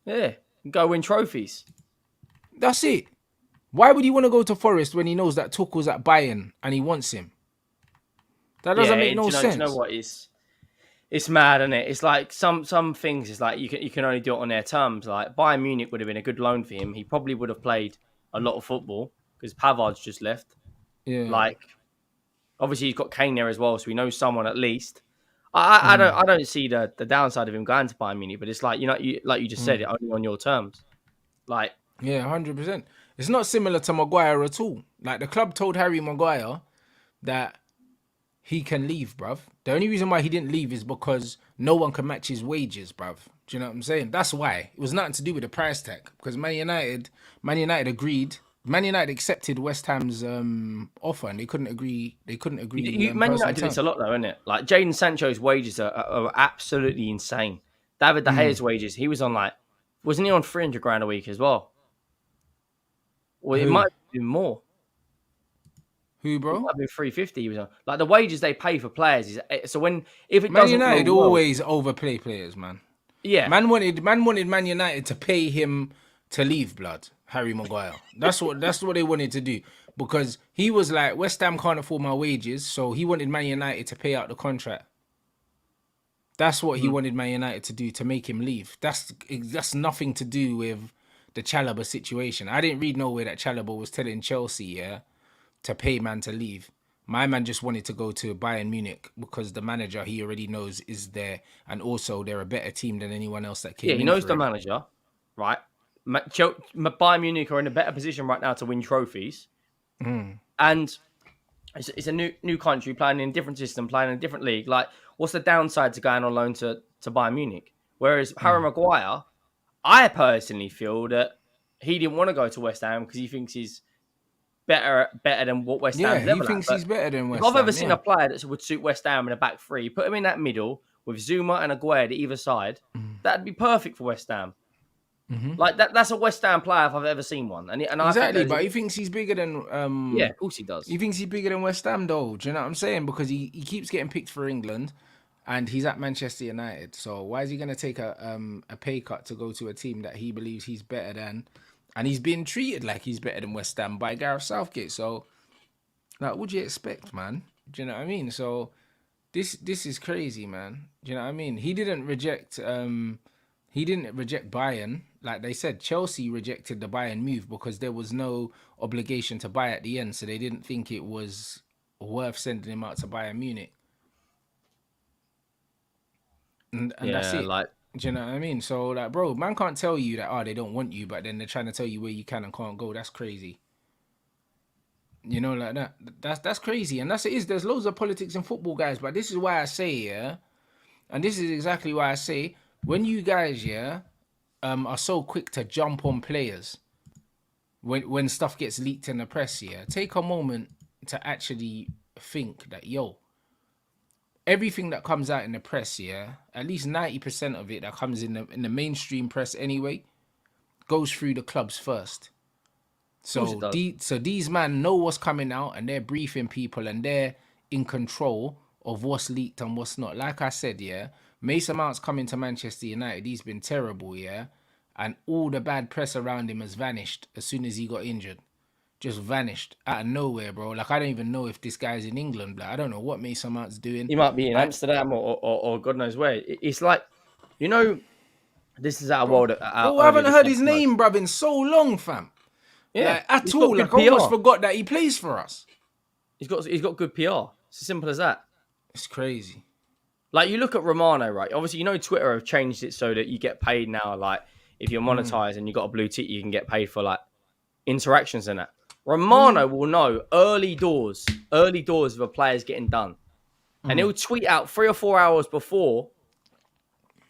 Yeah, go win trophies. That's it. Why would he want to go to Forest when he knows that Tuchel's at Bayern and he wants him? That Yeah, doesn't make no do you know sense. what? It's mad, isn't it? It's like some things. It's like you can only do it on their terms. Like, Bayern Munich would have been a good loan for him. He probably would have played a lot of football because Pavard's just left. Yeah. Like, obviously he's got Kane there as well, so he knows someone at least. I don't see the downside of him going to Bayern Munich, but it's like, like you just said, it only on your terms. Like, Yeah, 100%. It's not similar to Maguire at all. Like, the club told Harry Maguire that he can leave, bruv. The only reason why he didn't leave is because no one can match his wages, bruv. Do you know what I'm saying? That's why. It was nothing to do with the price tag. Because Man United agreed. Man United accepted West Ham's offer, and they couldn't agree. They couldn't agree Man personal United do this a terms. lot, though, isn't it? Like, Jadon Sancho's wages are absolutely insane. David De Gea's wages, he was on, like, wasn't he on 300 grand a week as well? Well, it might Who? have been more. Who, It might bro? have been 350. He was on. Like, the wages they pay for players is so if it Man doesn't go United well, always overplay players, man. yeah, Man wanted Man United to pay him to leave, blood. Harry Maguire. That's what they wanted to do. Because he was like, West Ham can't afford my wages, so he wanted Man United to pay out the contract. That's what he Mm. wanted Man United to do to make him leave. That's nothing to do with the Chalobah situation. I didn't read nowhere that Chalobah was telling Chelsea, yeah, to pay man to leave. My man just wanted to go to Bayern Munich because the manager he already knows is there, and also they're a better team than anyone else that Yeah, came he in knows for the him. manager, right? Bayern Munich are in a better position right now to win trophies, and it's a new country playing in a different system, playing in a different league. Like, what's the downside to going on loan to Bayern Munich? Whereas Harry Maguire, I personally feel that he didn't want to go to West Ham because he thinks better than what West Yeah, Ham's he level at. thinks But he's better than if West I've ever Ham. seen Yeah. a player that would suit West Ham in a back three, put him in that middle with Zuma and Aguero at either side, that'd be perfect for West Ham. Like that's a West Ham player if I've ever seen one. And I think Exactly, there's but he thinks he's bigger than yeah, of course he does. he thinks he's bigger than West Ham though. Do you know what I'm saying? Because he keeps getting picked for England and he's at Manchester United. So why is he gonna take a pay cut to go to a team that he believes he's better than? And he's being treated like he's better than West Ham by Gareth Southgate. So like what would you expect, man? Do you know what I mean? So this is crazy, man. Do you know what I mean? He didn't reject Bayern. Like they said, Chelsea rejected the Bayern move because there was no obligation to buy at the end, so they didn't think it was worth sending him out to Bayern Munich. And that's Yeah, it. like Do you know what I mean? So like, bro, man can't tell you that they don't want you, but then they're trying to tell you where you can and can't go. That's crazy. You know, like that. That's crazy, and that's it is. There's loads of politics in football, guys. But this is why I say, yeah, and this is exactly why I say when you guys, yeah, are so quick to jump on players when stuff gets leaked in the press, yeah, take a moment to actually think that everything that comes out in the press, yeah, at least 90% of it that comes in the mainstream press anyway, goes through the clubs first. of course it So does. these man know what's coming out and they're briefing people and they're in control of what's leaked and what's not. Like I said, yeah, Mason Mount's coming to Manchester United. He's been terrible, yeah, and all the bad press around him has vanished as soon as he got injured. Just vanished out of nowhere, bro. Like I don't even know if this guy's in England. Like I don't know what Mason Mount's doing. He might be in Like, Amsterdam or God knows where. It's like, you know, this is our world. bro, I Earlier haven't this heard month, his no. name, bruv, in so long, fam. Yeah, Like at he's got all. good Like I almost PR. forgot that he plays for us. He's got good PR. It's as simple as that. It's crazy. Like you look at Romano, right? Obviously, you know Twitter have changed it so that you get paid now. Like if you're monetized and you got a blue tick, you can get paid for like interactions and that. Romano will know early doors of a player's getting done, and he'll tweet out 3 or 4 hours before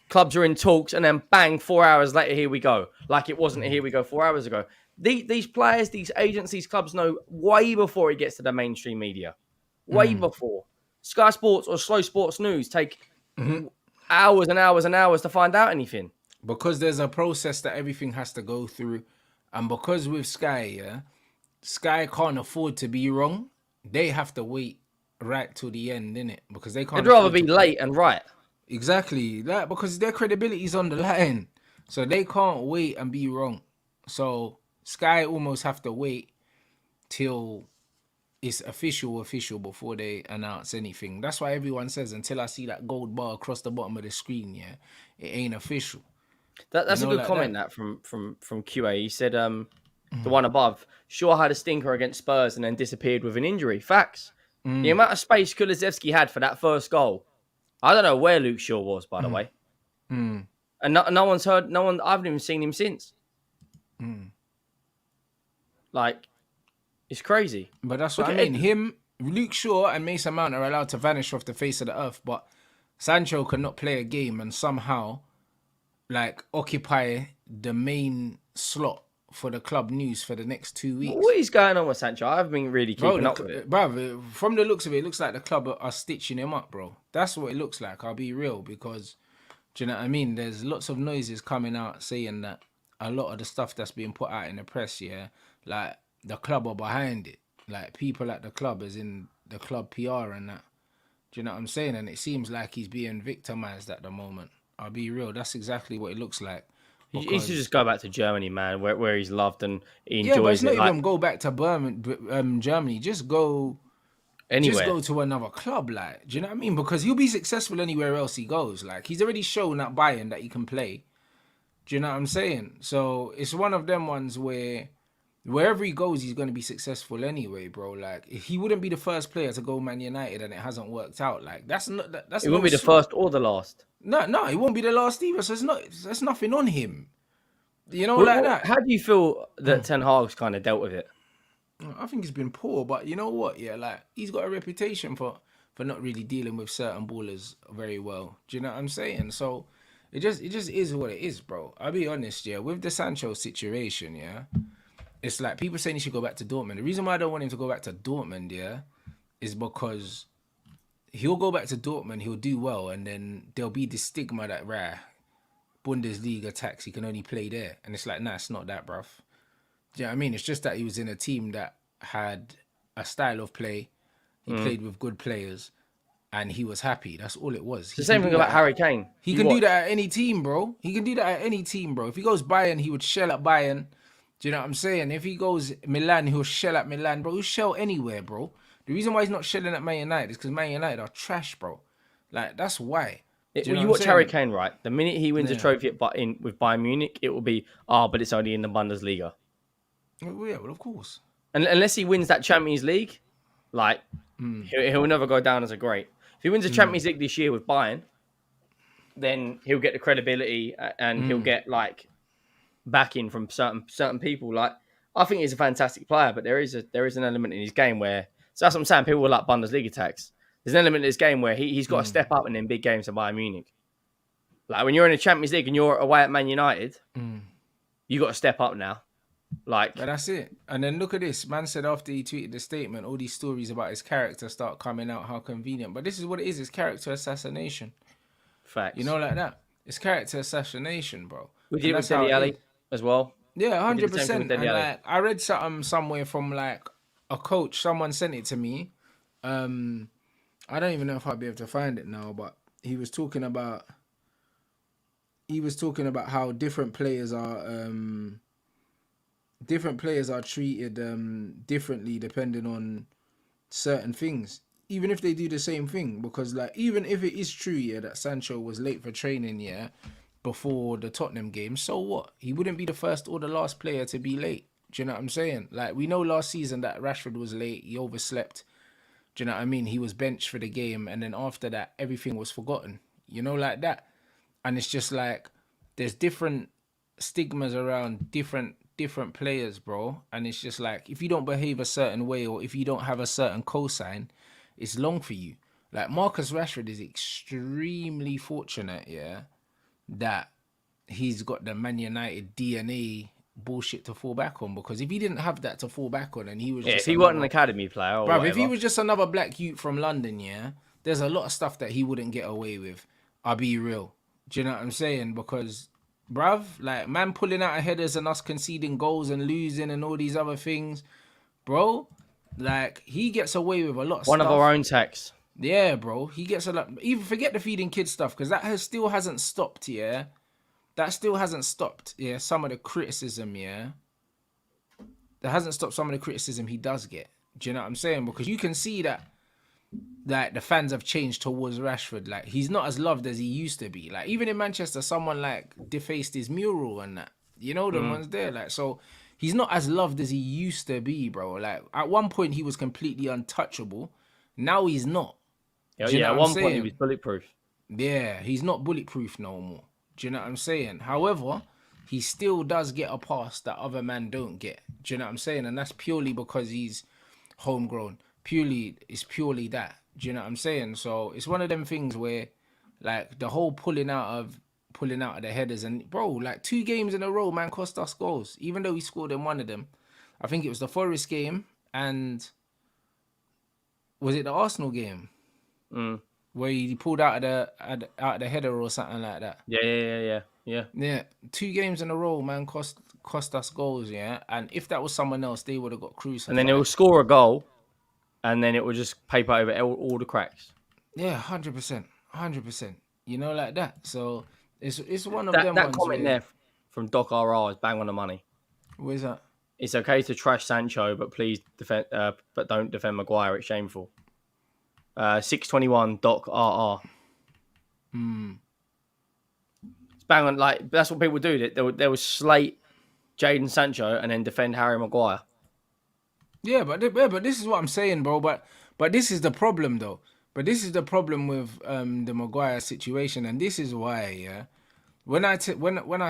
clubs are in talks, and then bang, 4 hours later, here we go. Like it wasn't a here we go 4 hours ago. These players, these agents, these clubs know way before it gets to the mainstream media. Way before. Sky Sports or Slow Sports News take hours and hours and hours to find out anything. Because there's a process that everything has to go through, and because with Sky, yeah, Sky can't afford to be wrong. They have to wait right till the end, innit? Because they can't They'd rather afford be to late and right. exactly that because their credibility's on the line, so they can't wait and be wrong. So Sky almost have to wait till it's official before they announce anything. That's why everyone says until I see that gold bar across the bottom of the screen, yeah, it ain't official. That's You a know, good like comment that. that from QA. He said the one above, Shaw had a stinker against Spurs and then disappeared with an injury. Facts. The amount of space Kulusevski had for that first goal. I don't know where Luke Shaw was, by the way. And no one's heard, I haven't even seen him since. Like, it's crazy. But that's Look what I at mean. Him, Luke Shaw, and Mason Mount are allowed to vanish off the face of the earth, but Sancho cannot play a game and somehow like occupy the main slot for the club news for the next 2 weeks. What is going on with Sancho? I haven't been really keeping Bro, up with it. from the looks of it, it looks like the club are stitching him up, bro. That's what it looks like. I'll be real because, do you know what I mean? There's lots of noises coming out saying that a lot of the stuff that's being put out in the press, yeah, like the club are behind it. Like people at the club, as in the club PR and that. Do you know what I'm saying? And it seems like he's being victimized at the moment. I'll be real. That's exactly what it looks like. He should just go back to Germany, man, where he's loved and he Yeah, but it's enjoys not it. Like even go back to Germany. Just go anywhere. to another club, like, do you know what I mean? Because he'll be successful anywhere else he goes. Like, he's already shown at Bayern that he can play. Do you know what I'm saying? So it's one of them ones where wherever he goes, he's going to be successful anyway, bro. Like, if he wouldn't be the first player to go Man United and it hasn't worked out. Like, that's not that's It no won't be the first or the last. No, it won't be the last either. So there's nothing on him. You know, like that. How do you feel that Ten Hag's kind of dealt with it? I think he's been poor, but you know what? Yeah, like he's got a reputation for not really dealing with certain ballers very well. Do you know what I'm saying? So it just is what it is, bro. I'll be honest, yeah. With the Sancho situation, yeah, it's like people saying he should go back to Dortmund. The reason why I don't want him to go back to Dortmund, is because he'll go back to Dortmund, he'll do well, and then there'll be this stigma that Bundesliga tax, he can only play there. And it's like, nah, it's not that, bruv. Do you know what I mean? It's just that he was in a team that had a style of play. He played with good players, and he was happy. That's all it was. It's the same thing about Harry Kane. He can do that at any team, bro. He can do that at any team, bro. If he goes Bayern, he would shell at Bayern. Do you know what I'm saying? If he goes Milan, he'll shell at Milan, bro. He'll shell anywhere, bro. The reason why he's not shelling at Man United is because Man United are trash, bro. Like, that's why. When you watch Harry Kane, right? The minute he wins a trophy with Bayern Munich, it will be, but it's only in the Bundesliga. Well, yeah, well, of course. And unless he wins that Champions League, like, he'll never go down as a great. If he wins the Champions League this year with Bayern, then he'll get the credibility and he'll get, like, backing from certain people. Like, I think he's a fantastic player, but there is an element in his game where, so that's what I'm saying, people will like Bundesliga tax. There's an element in his game where he's got to step up in them big games to Bayern Munich. Like, when you're in the Champions League and you're away at Man United, you got to step up now. Like, but that's it. And then look at this. Man said after he tweeted the statement, all these stories about his character start coming out. How convenient. But this is what it is. It's character assassination. Facts. You know, like that. It's character assassination, bro. We did it with Dele Alli as well. Yeah, 100%. And like, I read something somewhere from like a coach. Someone sent it to me. I don't even know if I'll be able to find it now, but he was talking about how different players are treated differently depending on certain things, even if they do the same thing. Because like, even if it is true, that Sancho was late for training, before the Tottenham game, so what? He wouldn't be the first or the last player to be late. Do you know what I'm saying? Like, we know last season that Rashford was late, he overslept. Do you know what I mean? He was benched for the game, and then after that, everything was forgotten. You know, like that. And it's just like, there's different stigmas around different players, bro. And it's just like, if you don't behave a certain way, or if you don't have a certain cosign, it's long for you. Like, Marcus Rashford is extremely fortunate, that he's got the Man United DNA bullshit to fall back on, because if he didn't have that to fall back on and he was just if he wasn't an academy player or whatever, if he was just another black youth from London, there's a lot of stuff that he wouldn't get away with. I'll be real. Do you know what I'm saying? Because, bruv, like, man pulling out of headers and us conceding goals and losing and all these other things, bro, like, he gets away with a lot of stuff. One of our own tax. Yeah, bro. He gets a lot. Even forget the feeding kids stuff, because that still hasn't stopped, That still hasn't stopped, some of the criticism, That hasn't stopped some of the criticism he does get. Do you know what I'm saying? Because you can see that, like, the fans have changed towards Rashford. Like, he's not as loved as he used to be. Like, even in Manchester, someone, like, defaced his mural and that. You know, the ones there. Like, so he's not as loved as he used to be, bro. Like, at one point, he was completely untouchable. Now he's not. Yeah, at one point, he was bulletproof. Yeah, he's not bulletproof no more. Do you know what I'm saying? However, he still does get a pass that other men don't get. Do you know what I'm saying? And that's purely because he's homegrown. It's purely that. Do you know what I'm saying? So it's one of them things where, like, the whole pulling out of the headers, and bro, like, 2 games in a row, man, cost us goals. Even though he scored in one of them. I think it was the Forest game, and was it the Arsenal game? Where he pulled out of the header or something like that. Yeah. Yeah, 2 games in a row, man, cost us goals, And if that was someone else, they would have got crucified. And then he'll score a goal, and then it will just paper over all the cracks. Yeah, 100%. You know, like that. So it's one of them. That comment there from Doc RR is bang on the money. Where's that? It's okay to trash Sancho, but please defend. But don't defend Maguire. It's shameful. 621 Doc RR. It's bang on. Like, that's what people do. They will slate Jadon Sancho and then defend Harry Maguire. Yeah, but this is what I'm saying, bro. But this is the problem, though. But this is the problem with the Maguire situation, and this is why, when I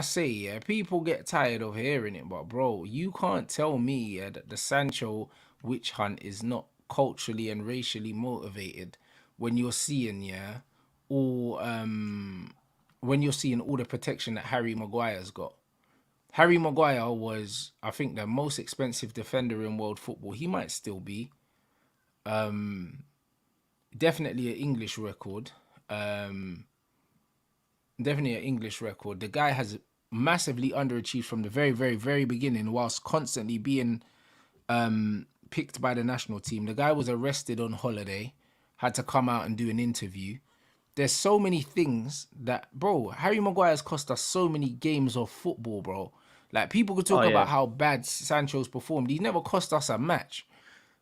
say, people get tired of hearing it, but bro, you can't tell me that the Sancho witch hunt is not culturally and racially motivated when you're seeing, all when you're seeing all the protection that Harry Maguire's got. Harry Maguire was, I think, the most expensive defender in world football. He might still be. Definitely an English record. Definitely an English record. The guy has massively underachieved from the very, very, very beginning, whilst constantly being picked by the national team. The guy was arrested on holiday, had to come out and do an interview. There's so many things that, bro, Harry Maguire's cost us so many games of football, bro. Like, people could Oh talk yeah. about how bad Sancho's performed. He's never cost us a match.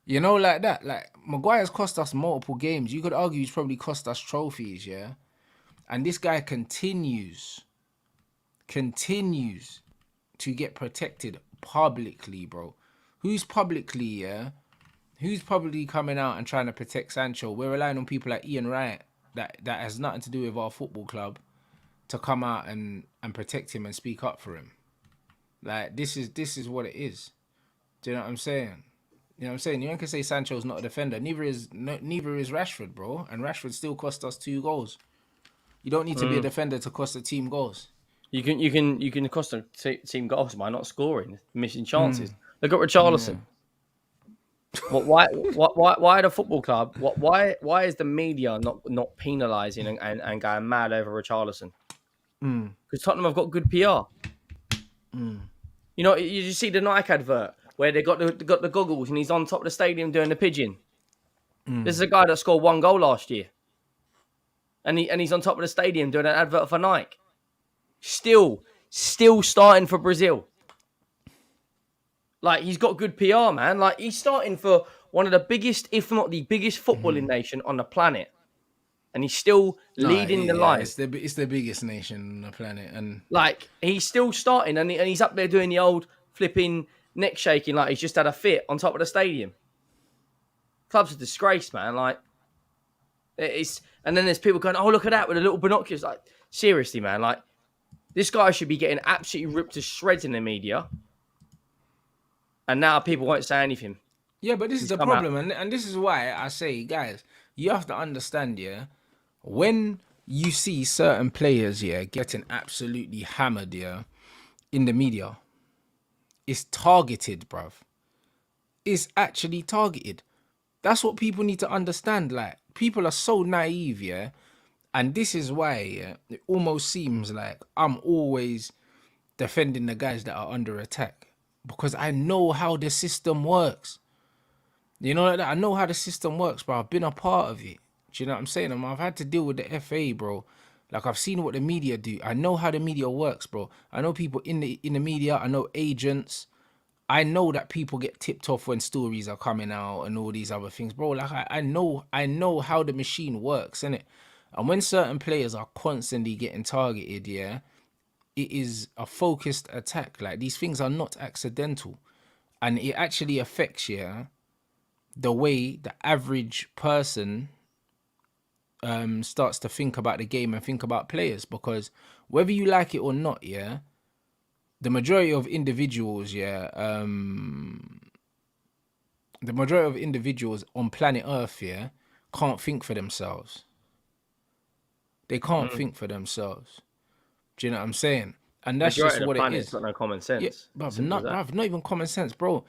You know, like that. Like, Maguire's cost us multiple games. You could argue he's probably cost us trophies, yeah? And this guy continues to get protected publicly, bro. Who's publicly, yeah? Who's publicly coming out and trying to protect Sancho? We're relying on people like Ian Wright, that has nothing to do with our football club, to come out and protect him and speak up for him. Like, this is what it is. Do you know what I'm saying? You know what I'm saying? You can say Sancho's not a defender. Neither is Rashford, bro. And Rashford still cost us 2 goals. You don't need to be a defender to cost a team goals. You can cost a team goals by not scoring, missing chances. Look at Richarlison. Why the football club? Why is the media not penalising and going mad over Richarlison? Because Tottenham have got good PR. You know, you see the Nike advert where they got the goggles and he's on top of the stadium doing the pigeon. This is a guy that scored 1 goal last year, and he's on top of the stadium doing an advert for Nike. Still starting for Brazil. Like, he's got good PR, man. Like, he's starting for one of the biggest, if not the biggest, footballing nation on the planet, and he's still leading the line. It's the biggest nation on the planet, and like, he's still starting, and he's up there doing the old flipping neck shaking, like he's just had a fit on top of the stadium. Club's a disgrace, man. Like, it's, and then there's people going, "Oh, look at that," with a little binoculars. Like, seriously, man. Like, this guy should be getting absolutely ripped to shreds in the media. And now people won't say anything. yeah, but this is the problem, and this is why I say, guys, you have to understand, yeah, when you see certain players, yeah, getting absolutely hammered, yeah, in the media, it's targeted, bruv. It's actually targeted. That's what people need to understand. Like, people are so naive, yeah, and this is why, yeah, it almost seems like I'm always defending the guys that are under attack, because I know how the system works. You know, like that. I know how the system works, bro. I've been a part of it. Do you know what I'm saying? I've had to deal with the FA, bro. Like, I've seen what the media do. I know how the media works, bro. I know people in the media. I know agents. I know that people get tipped off when stories are coming out and all these other things, bro. Like, I know how the machine works, innit? And when certain players are constantly getting targeted, yeah, it is a focused attack. Like, these things are not accidental, and it actually affects, yeah, the way the average person starts to think about the game and think about players. Because whether you like it or not, yeah, the majority of individuals, yeah, the majority of individuals on planet Earth, yeah, can't think for themselves. They can't think for themselves. Do you know what I'm saying? And that's Majority just of what the it planet's is. got no common sense. Yeah, bruv, Simple as that. not even common sense, bro.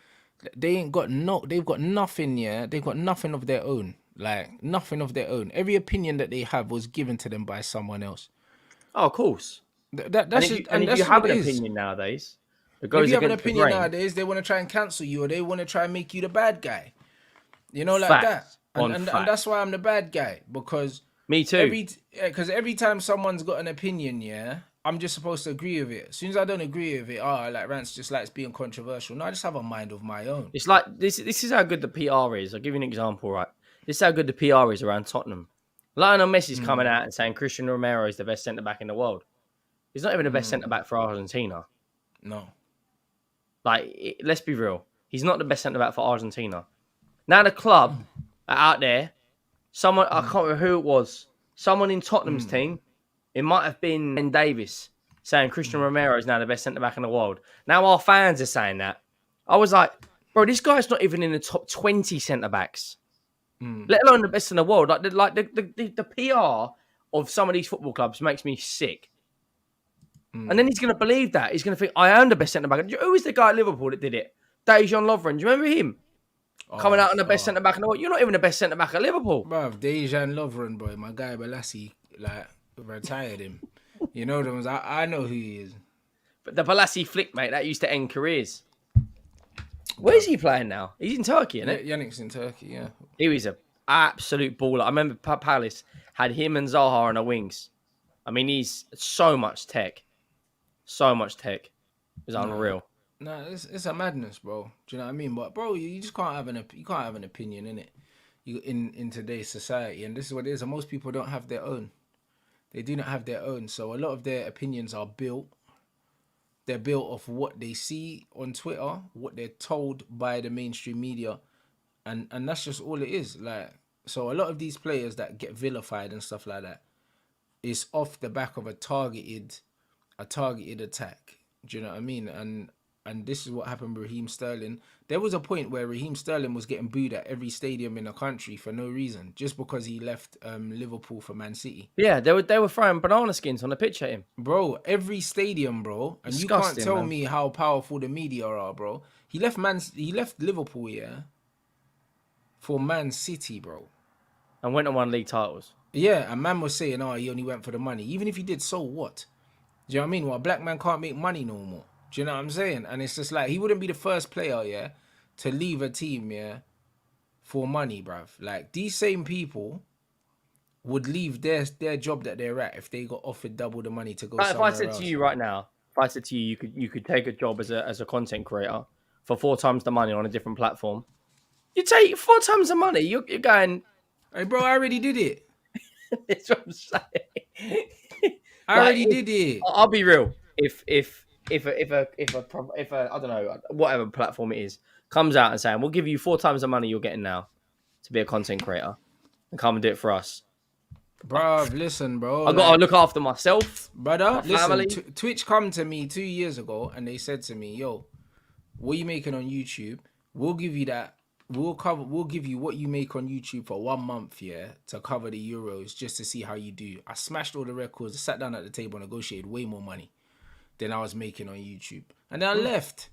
They've got nothing, yeah. They've got nothing of their own. Like, nothing of their own. Every opinion that they have was given to them by someone else. Oh, of course. That's just, and If that's you just have what an it is. opinion nowadays that If goes you have an against the opinion grain, nowadays, they want to try and cancel you, or they want to try and make you the bad guy. You know, like that. facts And on and, facts. and that's why I'm the bad guy, because Me too. every time someone's got an opinion, yeah, I'm just supposed to agree with it. As soon as I don't agree with it, like, Rants just likes being controversial. No, I just have a mind of my own. It's like this is how good the PR is. I'll give you an example, right? This is how good the PR is around Tottenham. Lionel Messi's coming out and saying Christian Romero is the best centre back in the world. He's not even the best centre back for Argentina. No. Like, let's be real. He's not the best centre back for Argentina. Now the club are out there. Someone, I can't remember who it was. Someone in Tottenham's team. It might have been Ben Davis saying Christian Romero is now the best centre back in the world. Now our fans are saying that. I was like, bro, this guy's not even in the top 20 centre backs, let alone the best in the world. Like the PR of some of these football clubs makes me sick. And then he's going to believe that. He's going to think, I am the best centre back. Who was the guy at Liverpool that did it? Dejan Lovren. Do you remember him? Coming out on the best centre back in the world. You're not even the best centre back at Liverpool. Bruv, Dejan Lovren, boy, my guy Balassi, like, retired him. You know them. I know who he is. But the Balassi flick, mate, that used to end careers. Where's he playing now? He's in Turkey, isn't it? Yannick's in Turkey, yeah. He was an absolute baller. I remember Palace had him and Zaha on the wings. I mean, he's so much tech. So much tech. It was unreal. No, it's a madness, bro. Do you know what I mean? But bro, you just can't have an opinion in it. You in today's society, and this is what it is. And most people don't have their own. They do not have their own. So a lot of their opinions are built. They're built off what they see on Twitter, what they're told by the mainstream media, and that's just all it is. Like, so a lot of these players that get vilified and stuff like that is off the back of a targeted attack. Do you know what I mean? And this is what happened with Raheem Sterling. There was a point where Raheem Sterling was getting booed at every stadium in the country for no reason, just because he left Liverpool for Man City. Yeah, they were throwing banana skins on the pitch at him. Bro, every stadium, bro. And Disgusting, you can't tell man. me how powerful the media are, bro. He left Liverpool, yeah, for Man City, bro. And went and won league titles. Yeah, and man was saying, oh, he only went for the money. Even if he did, so what? Do you know what I mean? Well, a black man can't make money no more. Do you know what I'm saying? And it's just like, he wouldn't be the first player, yeah, to leave a team, yeah, for money, bruv. Like, these same people would leave their job that they're at if they got offered double the money to go somewhere else. If I said to you right now, you could take a job as a content creator for 4 times the money on a different platform, you take 4 times the money. You're going, hey, bro, I already did it. That's what I'm saying. I already did it. I'll be real. If a I don't know, whatever platform it is, comes out and saying, we'll give you 4 times the money you're getting now to be a content creator and come and do it for us. Bro, listen, bro. I got to look after myself, brother. family. Listen, Twitch come to me 2 years ago and they said to me, yo, what are you making on YouTube? We'll give you that. We'll give you what you make on YouTube for 1 month, yeah, to cover the Euros just to see how you do. I smashed all the records, sat down at the table, negotiated way more money than I was making on YouTube. And then I left.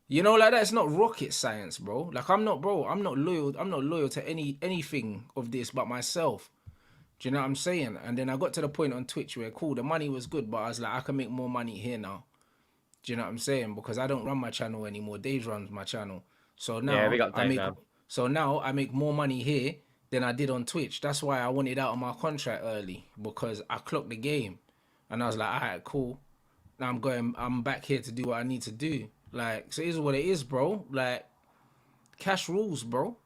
You know, like that. It's not rocket science, bro. Like, I'm not loyal. I'm not loyal to anything of this but myself. Do you know what I'm saying? And then I got to the point on Twitch where, cool, the money was good, but I was like, I can make more money here now. Do you know what I'm saying? Because I don't run my channel anymore. Dave runs my channel. So now I make more money here than I did on Twitch. That's why I wanted out of my contract early, because I clocked the game. And I was like, all right, cool. Now I'm back here to do what I need to do. Like, so it is what it is, bro. Like, cash rules, bro.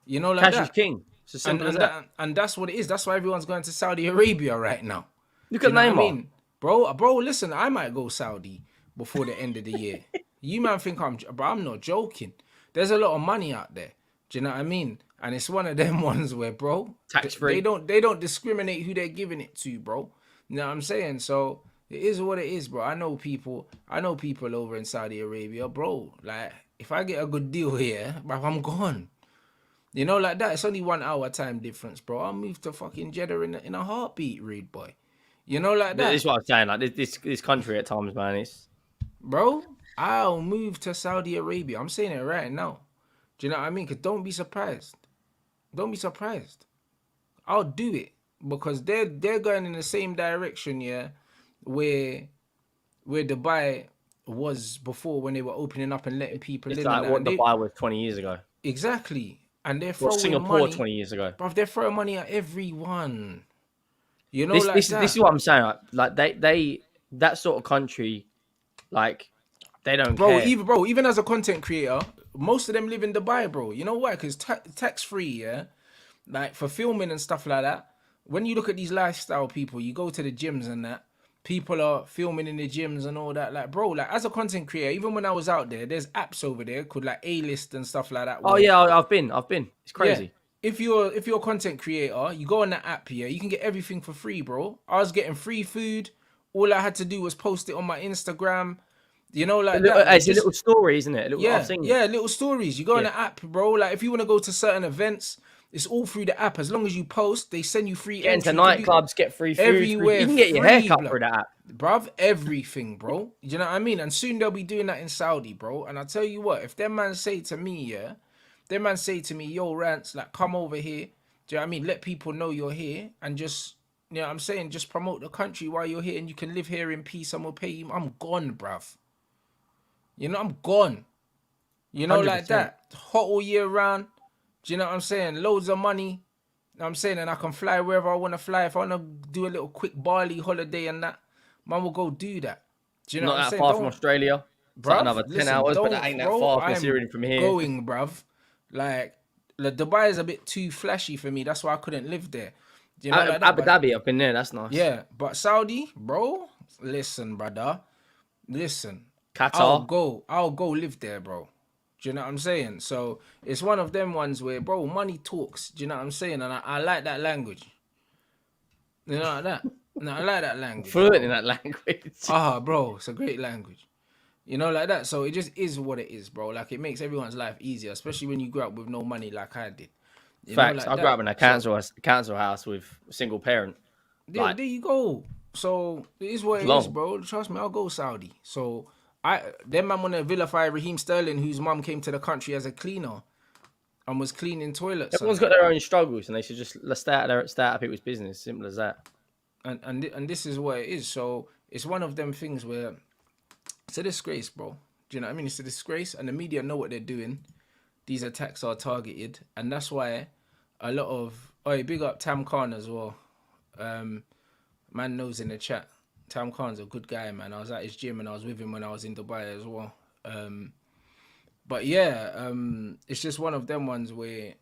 You know, like cash is king. It's as simple as that. And that's what it is. That's why everyone's going to Saudi Arabia right now. Look at Neymar. I mean? Bro, listen, I might go Saudi before the end of the year. You man think I'm not joking. There's a lot of money out there. Do you know what I mean? And it's one of them ones where, bro, tax-free. They don't discriminate who they're giving it to, bro. You know what I'm saying? So it is what it is, bro. I know people over in Saudi Arabia, bro. Like, if I get a good deal here, bro, I'm gone. You know, like that. It's only 1 hour time difference, bro. I'll move to fucking Jeddah in a heartbeat, rude boy. You know, like that. This is what I'm saying. Like this country at times, man. It's bro. I'll move to Saudi Arabia. I'm saying it right now. Do you know what I mean? Because don't be surprised. Don't be surprised. I'll do it because they're going in the same direction, yeah, where Dubai was before when they were opening up and letting people in. It's like what Dubai was 20 years ago. Exactly. And they're throwing Singapore money, 20 years ago. Bro, they're throwing money at everyone. You know, this is what I'm saying. Like they that sort of country, like they don't care. Even as a content creator, most of them live in Dubai, bro. You know why? Because tax free, yeah. Like for filming and stuff like that. When you look at these lifestyle people, you go to the gyms and that. People are filming in the gyms and all that. Like, bro, like as a content creator, even when I was out there, there's apps over there called like A-list and stuff like that. Oh yeah, I've been. It's crazy. Yeah. If you're a content creator, you go on that app here, you can get everything for free, bro. I was getting free food. All I had to do was post it on my Instagram. You know, like it's a little story, isn't it? Little stories. You go on the app, bro. Like if you want to go to certain events, It's all through the app. As long as you post, they send you free Get into entry. You can do nightclubs, get free food. You everywhere can get your hair free, cut blood. through that app. Bruv, everything, bro. You know what I mean? And soon they'll be doing that in Saudi, bro. And I tell you what, if them man say to me, yeah, them man say to me, yo, Rants, like, come over here. Do you know what I mean? Let people know you're here and just, you know what I'm saying? Just promote the country while you're here and you can live here in peace and we'll pay you. I'm gone, bruv. You know, I'm gone. You know, like 100%. that. Hot all year round. Do you know what I'm saying? Loads of money. You know what I'm saying? And I can fly wherever I want to fly. If I want to do a little quick Bali holiday and that, man will go do that. Do you know Not what I'm that saying? far from Australia. It's like Bruv, another 10 listen, hours, but don't, that ain't that bro. far I'm considering from here. going, bruv. Like, the Dubai is a bit too flashy for me. That's why I couldn't live there. Do you know like that? Abu Dhabi, I've been there. That's nice. Yeah, but Saudi, bro, listen, brother. Listen. Qatar. I'll go live there, bro. Do you know what I'm saying? So it's one of them ones where, bro, money talks. Do you know what I'm saying? And I like that language. You know like that? No, I like that language. Fluent bro. in that language. Bro, it's a great language. You know, like that. So it just is what it is, bro. Like, it makes everyone's life easier, especially when you grow up with no money like I did. You Facts. know, like I grew that. up in a council house with a single parent. There you go. So it is what it is, bro. Trust me, I'll go Saudi. So them man want to vilify Raheem Sterling, whose mum came to the country as a cleaner and was cleaning toilets. Everyone's got their own struggles, and they should just stay out of people's business. Simple as that. And this is what it is. So it's one of them things where it's a disgrace, bro. Do you know what I mean? It's a disgrace, and the media know what they're doing. These attacks are targeted, and that's why a lot of big up Tam Khan as well. Man knows in the chat. Tam Khan's a good guy, man. I was at his gym and I was with him when I was in Dubai as well. But yeah, it's just one of them ones where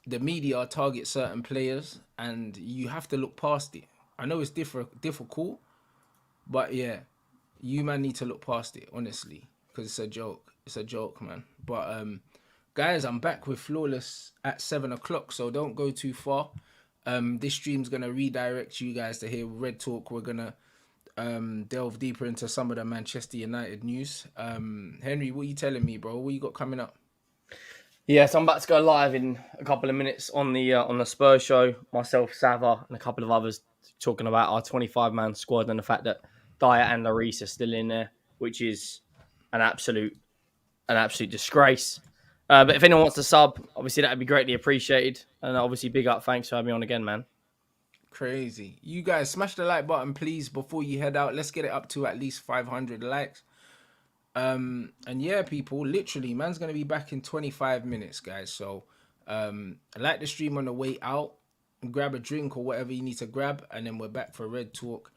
the media target certain players and you have to look past it. I know it's difficult, but yeah, you man need to look past it, honestly, because it's a joke. It's a joke, man. But guys, I'm back with Flawless at 7 o'clock, so don't go too far. This stream's gonna redirect you guys to hear Red Talk. We're gonna delve deeper into some of the Manchester United news. Henry, what are you telling me, bro? What you got coming up? Yeah, so I'm about to go live in a couple of minutes on the Spurs show. Myself, Sava, and a couple of others talking about our 25-man squad and the fact that Dyer and Lloris are still in there, which is an absolute disgrace. But if anyone wants to sub, obviously that would be greatly appreciated. And obviously, big up, thanks for having me on again, man. Crazy. You guys smash the like button, please, before you head out. Let's get it up to at least 500 likes. And yeah, people, literally, man's going to be back in 25 minutes, guys. So like the stream on the way out, grab a drink or whatever you need to grab, and then we're back for Red Talk.